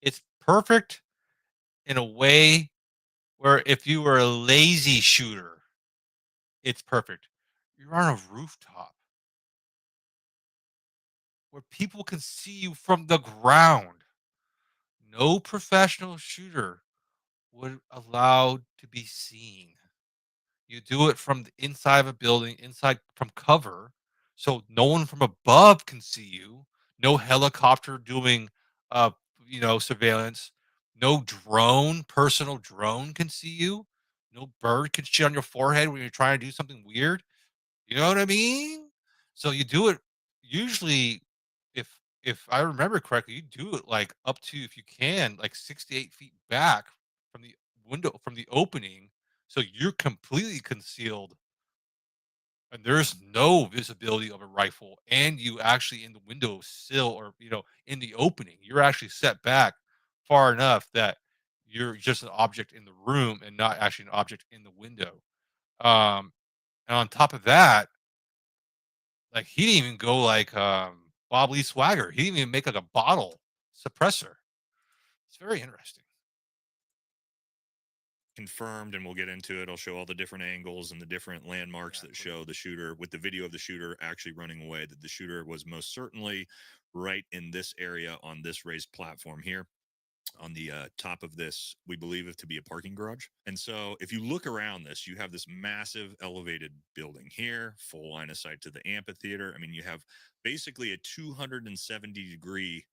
It's perfect in a way where if you were a lazy shooter, it's perfect. You're on a rooftop where people can see you from the ground. No professional shooter would allow to be seen. You do it from the inside of a building, inside from cover, so no one from above can see you. No helicopter doing, uh, surveillance. No personal drone can see you. No bird can shit on your forehead when you're trying to do something weird. You know what I mean? So you do it usually, if I remember correctly, you do it like up to, if you can, like 6 to 8 feet back from the window, from the opening, so you're completely concealed and there's no visibility of a rifle, and you actually in the window sill, or in the opening, you're actually set back far enough that you're just an object in the room and not actually an object in the window. And on top of that, like, he didn't even go like, Bob Lee Swagger. He didn't even make, like, a bottle suppressor. It's very interesting. confirmed, and we'll get into it. I'll show all the different angles and the different landmarks that show the shooter with the video of the shooter actually running away, that the shooter was most certainly right in this area on this raised platform here. On the top of this, we believe it to be a parking garage. And so if you look around this, you have this massive elevated building here, full line of sight to the amphitheater. I mean, you have basically a 270-degree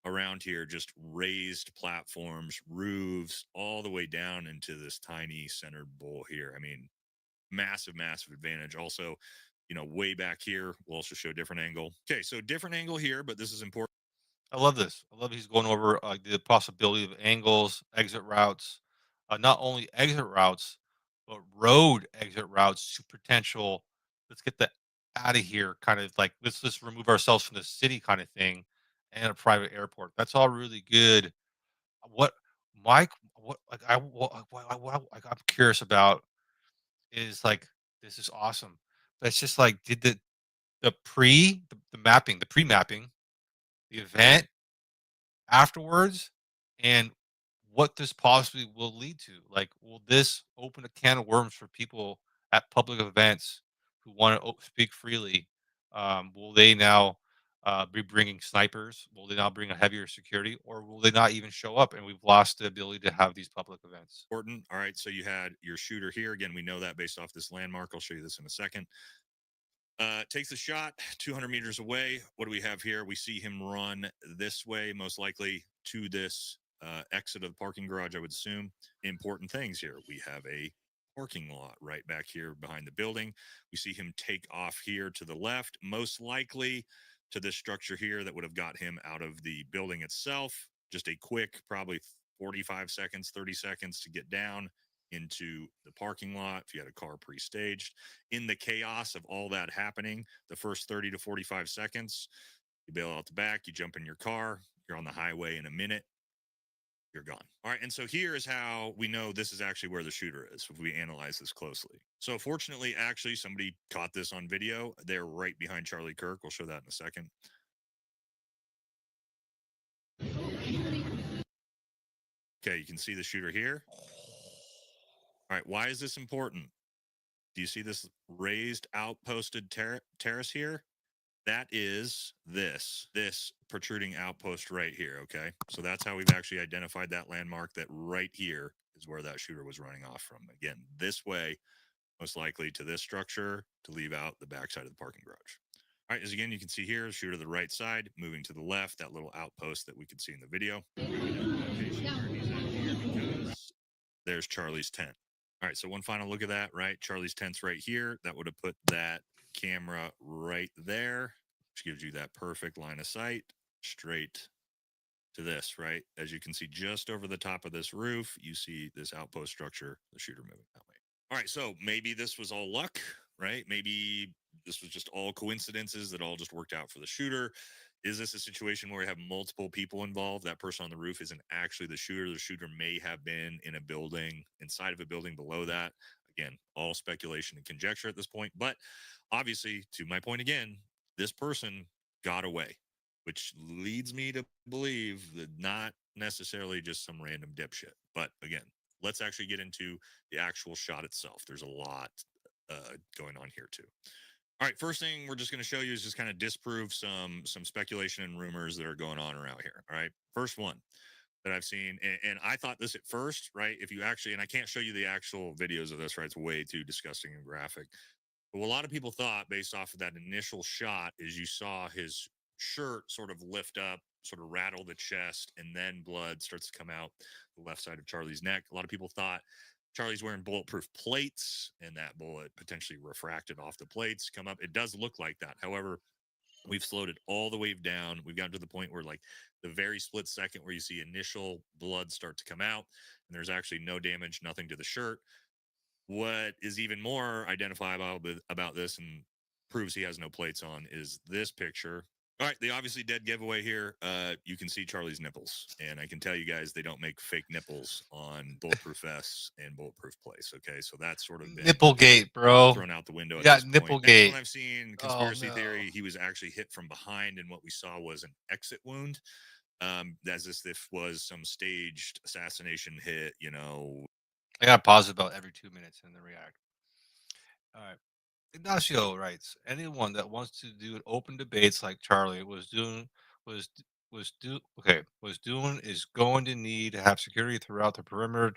around here, just raised platforms, roofs, all the way down into this tiny centered bowl here. I mean, massive, massive advantage. Also, way back here, we'll also show a different angle. Okay, so different angle here, but this is important. I love this. I love he's going over, the possibility of angles, exit routes, not only exit routes, but road exit routes to potential. Let's get the out of here, kind of like, let's just remove ourselves from the city kind of thing, and a private airport. That's all really good. What Mike? What like I what I'm curious about is, like, this is awesome. But it's just like, did the mapping, the pre mapping, the event afterwards, and what this possibly will lead to. Like, will this open a can of worms for people at public events who want to speak freely? Will they now be bringing snipers? Will they now bring a heavier security, or will they not even show up? And we've lost the ability to have these public events. Important. All right. So you had your shooter here. Again, we know that based off this landmark. I'll show you this in a second. Takes the shot 200 meters away. What do we have here? We see him run this way, most likely to this exit of the parking garage, I would assume. Important things here. We have a parking lot right back here behind the building. We see him take off here to the left, most likely to this structure here that would have got him out of the building itself. Just a quick, probably 45 seconds, 30 seconds to get down into the parking lot if you had a car pre-staged. In the chaos of all that happening, the first 30 to 45 seconds, you bail out the back, you jump in your car, you're on the highway in a minute, you're gone. All right, and so here is how we know this is actually where the shooter is if we analyze this closely. So fortunately, actually, somebody caught this on video. They're right behind Charlie Kirk. We'll show that in a second. Okay, you can see the shooter here. All right, why is this important? Do you see this raised outposted terrace here? That is this protruding outpost right here. Okay, so that's how we've actually identified that landmark. That right here is where that shooter was running off from. Again, this way, most likely to this structure to leave out the backside of the parking garage. All right, as again you can see here, shooter to the right side, moving to the left, that little outpost that we could see in the video. There's Charlie's tent. All right, so one final look at that, right? Charlie's tent's right here. That would have put that camera right there, which gives you that perfect line of sight straight to this, right? As you can see just over the top of this roof, you see this outpost structure, the shooter moving that way. All right, so maybe this was all luck, right? Maybe this was just all coincidences that all just worked out for the shooter. Is this a situation where we have multiple people involved? That person on the roof isn't actually the shooter. The shooter may have been in a building, inside of a building below that. Again, all speculation and conjecture at this point. But obviously, to my point again, this person got away, which leads me to believe that not necessarily just some random dipshit. But again, let's actually get into the actual shot itself. There's a lot going on here too. All right, first thing we're just going to show you is just kind of disprove some speculation and rumors that are going on around here. All right, first one that I've seen, and I thought this at first, right? If you actually, and I can't show you the actual videos of this, right? It's way too disgusting and graphic. But what a lot of people thought, based off of that initial shot, is you saw his shirt sort of lift up, sort of rattle the chest, and then blood starts to come out the left side of Charlie's neck. A lot of people thought Charlie's wearing bulletproof plates and that bullet potentially refracted off the plates, come up. It does look like that. However, we've slowed it all the way down. We've gotten to the point where, like, the very split second where you see initial blood start to come out, and there's actually no damage, nothing to the shirt. What is even more identifiable about this and proves he has no plates on is this picture. All right, the obviously dead giveaway here. You can see Charlie's nipples, and I can tell you guys they don't make fake nipples on bulletproof vests and bulletproof plates. Okay, so that's sort of been Nipplegate, bro. thrown out the window. You At got this point. Next Nipplegate. one I've seen, Oh, conspiracy no. theory. He was actually hit from behind, and what we saw was an exit wound. As if was some staged assassination hit. You know, I got pause about every 2 minutes and then react. All right. Ignacio writes, anyone that wants to do open debates like Charlie was doing is going to need to have security throughout the perimeter,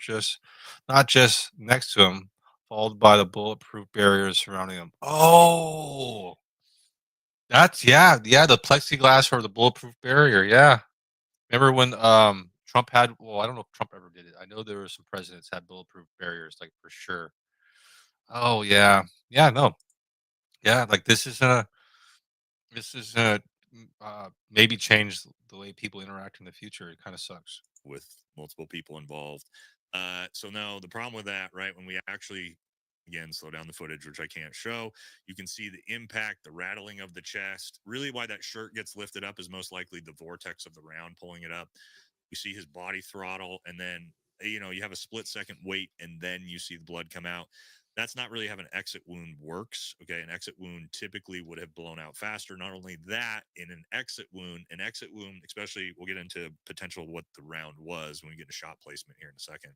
not just next to him, followed by the bulletproof barriers surrounding him. Oh, that's the plexiglass or the bulletproof barrier. Yeah. Remember when Trump had, well, I don't know if Trump ever did it. I know there were some presidents had bulletproof barriers, like, for sure. Oh yeah. Yeah, no. Yeah, like this is maybe change the way people interact in the future. It kind of sucks. with multiple people involved. So no, the problem with that, right? When we actually again slow down the footage, which I can't show, you can see the impact, the rattling of the chest. Really, why that shirt gets lifted up is most likely the vortex of the round pulling it up. You see his body throttle, and then you have a split second wait, and then you see the blood come out. That's not really how an exit wound works. Okay, an exit wound typically would have blown out faster. Not only that, in an exit wound, especially, we'll get into potential what the round was when we get to shot placement here in a second.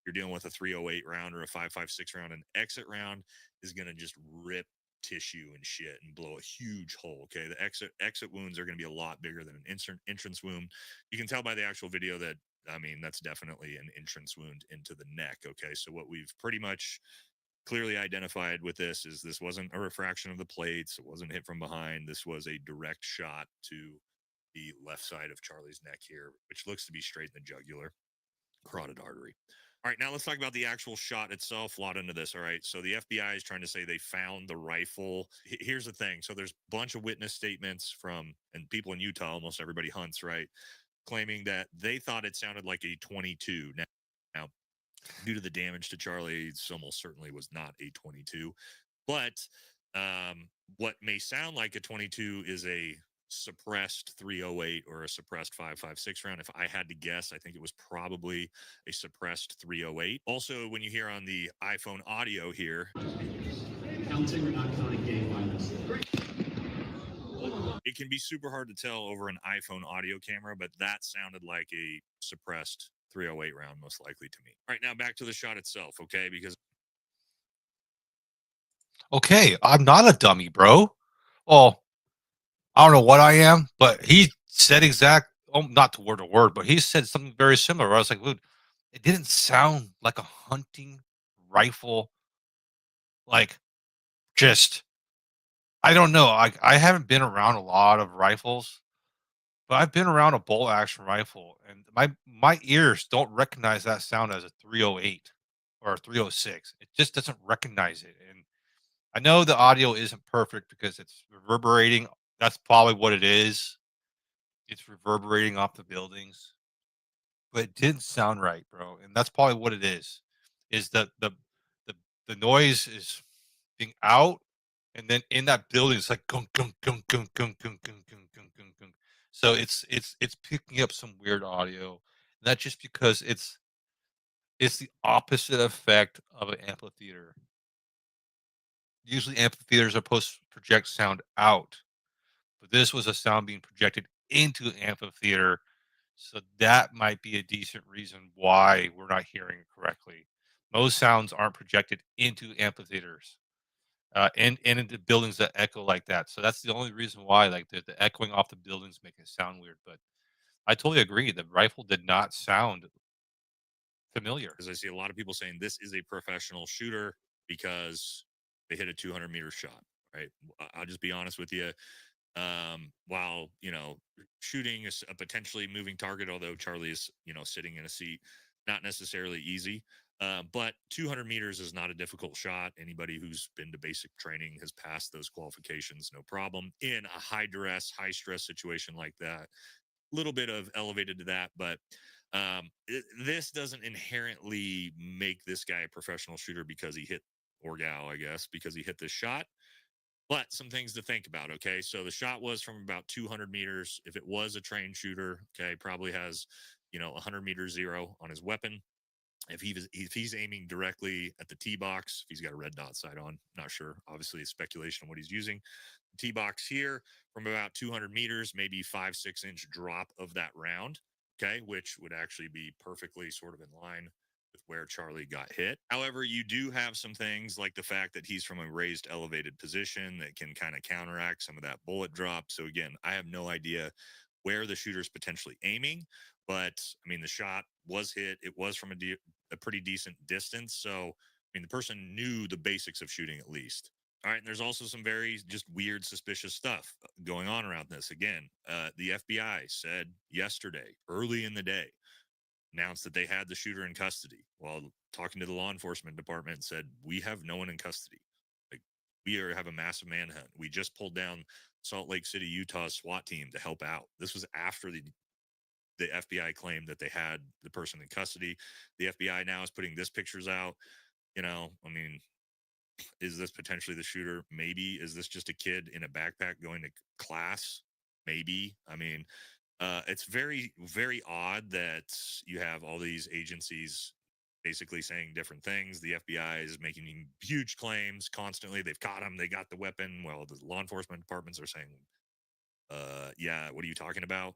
You're dealing with a 308 round or a 5.56 round. An exit round is going to just rip tissue and shit and blow a huge hole. Okay, the exit wounds are going to be a lot bigger than an entrance wound. You can tell by the actual video that, I mean, that's definitely an entrance wound into the neck. Okay, so what we've pretty much clearly identified with this wasn't a refraction of the plates. It wasn't hit from behind. This was a direct shot to the left side of Charlie's neck here, which looks to be straight in the jugular carotid artery. All right, now let's talk about the actual shot itself. A lot into this. All right, so the FBI is trying to say they found the rifle. Here's the thing. So there's a bunch of witness statements from, and people in Utah, almost everybody hunts, right, claiming that they thought it sounded like a 22. Now due to the damage to Charlie, it almost certainly was not a 22. But what may sound like a 22 is a suppressed 308 or a suppressed 5.56 round. If I had to guess, I think it was probably a suppressed 308. Also, when you hear on the iPhone audio here, counting or not counting game violence. it can be super hard to tell over an iPhone audio camera, but that sounded like a suppressed 308 round, most likely to me. All right, now back to the shot itself, okay? Because Okay, I'm not a dummy, bro. Well, I don't know what I am, but he said not word to word, but he said something very similar. Where I was like, dude, it didn't sound like a hunting rifle. Like, just, I don't know. I haven't been around a lot of rifles, but I've been around a bolt action rifle, and my ears don't recognize that sound as a 308 or a 306. It just doesn't recognize it. And I know the audio isn't perfect because it's reverberating. That's probably what it is. It's reverberating off the buildings, but it didn't sound right, bro. And that's probably what it is that the the noise is being out, and then in that building, it's like gunk gunk gunk gunk gunk gunk gunk gunk gunk gunk gunk. So it's picking up some weird audio. And that's just because it's the opposite effect of an amphitheater. Usually amphitheaters are supposed to project sound out, but this was a sound being projected into an amphitheater. So that might be a decent reason why we're not hearing it correctly. Most sounds aren't projected into amphitheaters and into buildings that echo like that. So that's the only reason why, like the echoing off the buildings make it sound weird. But I totally agree. The rifle did not sound familiar. as I see a lot of people saying this is a professional shooter because they hit a 200-meter shot, right? I'll just be honest with you. While, shooting is a potentially moving target, although Charlie is, sitting in a seat, not necessarily easy. But 200 meters is not a difficult shot. Anybody who's been to basic training has passed those qualifications, no problem. In a high duress, high stress situation like that, a little bit of elevated to that, but this doesn't inherently make this guy a professional shooter because he hit, or gal, I guess, because he hit this shot. But some things to think about. Okay. So the shot was from about 200 meters. If it was a trained shooter, okay, probably has, 100-meter zero on his weapon. If he's aiming directly at the tee box, if he's got a red dot sight on, not sure. Obviously, it's speculation on what he's using. The tee box here from about 200 meters, maybe 5-6 inch drop of that round. Okay. Which would actually be perfectly sort of in line with where Charlie got hit. However, you do have some things like the fact that he's from a raised, elevated position that can kind of counteract some of that bullet drop. So again, I have no idea where the shooter's potentially aiming, but I mean, the shot was hit. It was from a pretty decent distance. So, I mean, the person knew the basics of shooting at least. All right, and there's also some very just weird, suspicious stuff going on around this. Again, the FBI said yesterday, early in the day, announced that they had the shooter in custody while talking to the law enforcement department said, we have no one in custody. Like, have a massive manhunt. We just pulled down Salt Lake City, Utah SWAT team to help out. This was after the FBI claimed that they had the person in custody. The FBI now is putting this pictures out. I mean, is this potentially the shooter? Maybe. Is this just a kid in a backpack going to class? Maybe. I mean, it's very, very odd that you have all these agencies basically saying different things. The FBI is making huge claims constantly. They've caught him. They got the weapon. Well, the law enforcement departments are saying, yeah, what are you talking about?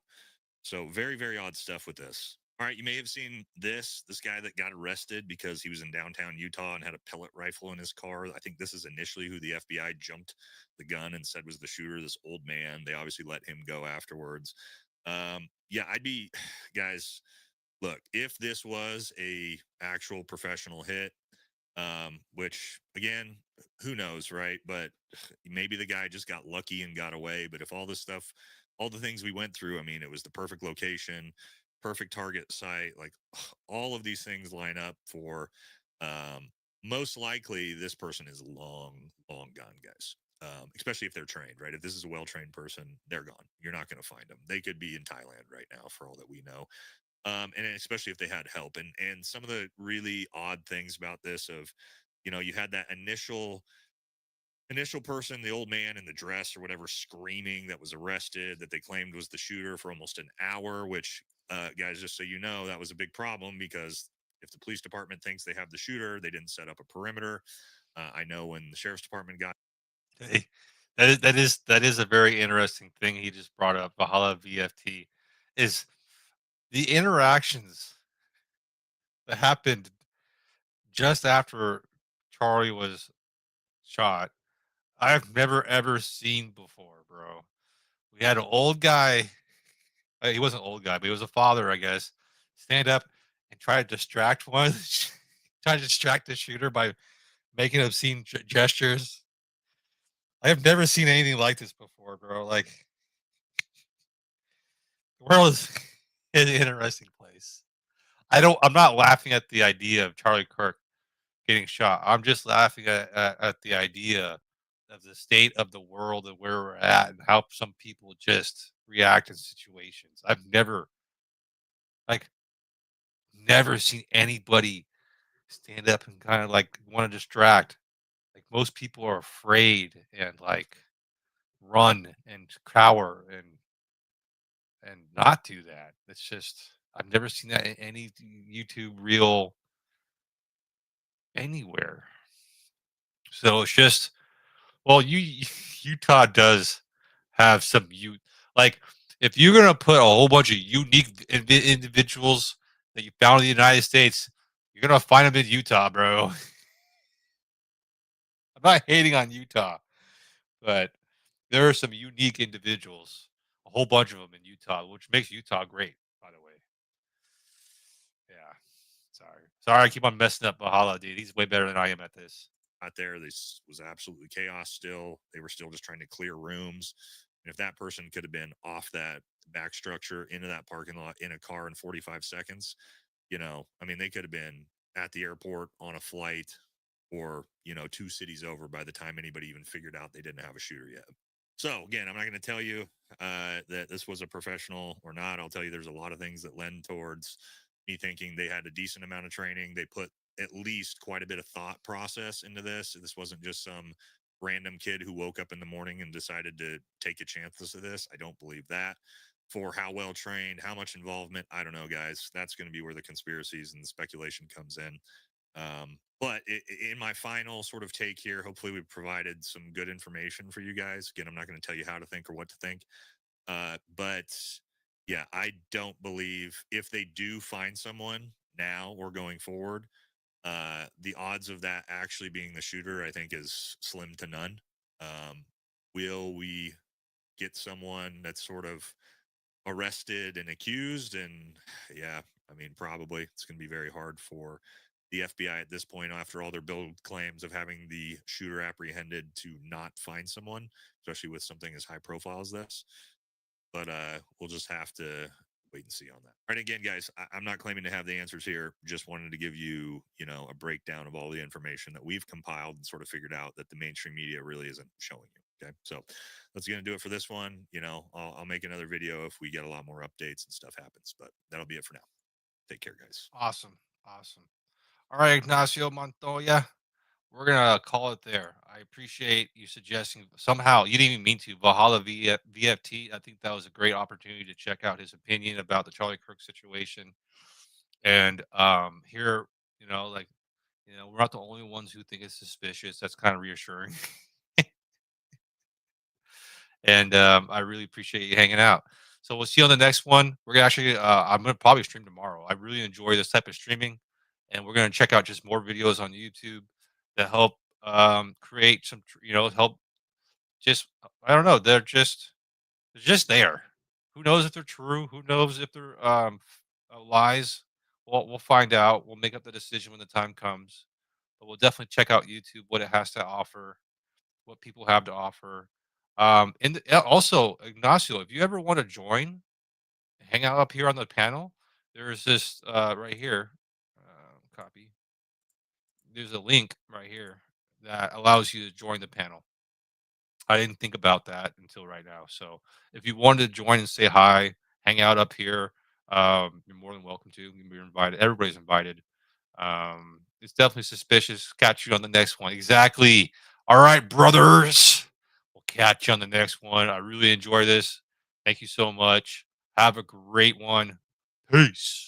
So very, very odd stuff with this. All right, you may have seen this guy that got arrested because he was in downtown Utah and had a pellet rifle in his car. I think this is initially who the FBI jumped the gun and said was the shooter, this old man. They obviously let him go afterwards. Yeah, guys, look, if this was a actual professional hit, Which again, who knows, right? But maybe the guy just got lucky and got away. But if all this stuff, all the things we went through, I mean, it was the perfect location, perfect target site, like all of these things line up for um, most likely this person is long gone, guys. Especially if they're trained, right? If this is a well trained person, they're gone. You're not going to find them. They could be in Thailand right now, for all that we know. And especially if they had help. And some of the really odd things about this, of you had that initial person, the old man in the dress or whatever, screaming, that was arrested, that they claimed was the shooter, for almost an hour. Which, guys, just so you know, that was a big problem, because if the police department thinks they have the shooter, they didn't set up a perimeter. I know when the sheriff's department got Hey, that is a very interesting thing he just brought up. Valhalla VFT is the interactions that happened just after Charlie was shot. I've never ever seen before, bro. We had an old guy. He wasn't an old guy, but he was a father, I guess. Stand up and try to distract try to distract the shooter by making obscene gestures. I have never seen anything like this before, bro. Like, the world is an interesting place. I'm not laughing at the idea of Charlie Kirk getting shot. I'm just laughing at the idea of the state of the world and where we're at and how some people just react in situations. Like, never seen anybody stand up and kind of like want to distract. Like, most people are afraid and like run and cower and not do that. It's just I've never seen that in any YouTube reel anywhere. So it's just well, Utah does have some like if you're gonna put a whole bunch of unique individuals that you found in the United States, you're gonna find them in Utah, bro. I'm not hating on Utah, but there are some unique individuals, a whole bunch of them in Utah, which makes Utah great, by the way. Yeah. Sorry, I keep on messing up Mahala, dude. He's way better than I am at this. out there, this was absolutely chaos still. They were still just trying to clear rooms. And if that person could have been off that back structure into that parking lot in a car in 45 seconds, I mean, they could have been at the airport, on a flight, or, two cities over by the time anybody even figured out they didn't have a shooter yet. So again, I'm not going to tell you that this was a professional or not. I'll tell you there's a lot of things that lend towards me thinking they had a decent amount of training. They put at least quite a bit of thought process into this. This wasn't just some random kid who woke up in the morning and decided to take a chance with this. I don't believe that. For how well trained, how much involvement, I don't know, guys. That's going to be where the conspiracies and the speculation comes in. But in my final sort of take here, hopefully we provided some good information for you guys. Again, I'm not going to tell you how to think or what to think. But yeah, I don't believe, if they do find someone now or going forward, the odds of that actually being the shooter, I think, is slim to none. Will we get someone that's sort of arrested and accused? And yeah, I mean, probably it's going to be very hard for the FBI at this point, after all their billed claims of having the shooter apprehended, to not find someone, especially with something as high profile as this. But we'll just have to wait and see on that. All right, again, guys, I'm not claiming to have the answers here. Just wanted to give you, a breakdown of all the information that we've compiled and sort of figured out that the mainstream media really isn't showing you. Okay, so that's going to do it for this one. I'll make another video if we get a lot more updates and stuff happens. But that'll be it for now. Take care, guys. Awesome. Awesome. All right, Ignacio Montoya. We're gonna call it there. I appreciate you suggesting somehow you didn't even mean to Valhalla VFT. I think that was a great opportunity to check out his opinion about the Charlie Kirk situation. And here, like, we're not the only ones who think it's suspicious. That's kind of reassuring. And I really appreciate you hanging out. So we'll see you on the next one. We're gonna actually, I'm gonna probably stream tomorrow. I really enjoy this type of streaming, and we're gonna check out just more videos on YouTube that help create some, help. Just I don't know. They're just there. Who knows if they're true? Who knows if they're lies? We'll find out. We'll make up the decision when the time comes. but we'll definitely check out YouTube, what it has to offer, what people have to offer. Also, Ignacio, if you ever want to join, hang out up here on the panel, there's this right here. Copy. There's a link right here that allows you to join the panel. I didn't think about that until right now. So if you wanted to join and say hi, hang out up here, you're more than welcome to. You're invited. Everybody's invited. It's definitely suspicious. Catch you on the next one. Exactly. All right, brothers. We'll catch you on the next one. I really enjoy this. Thank you so much. Have a great one. Peace.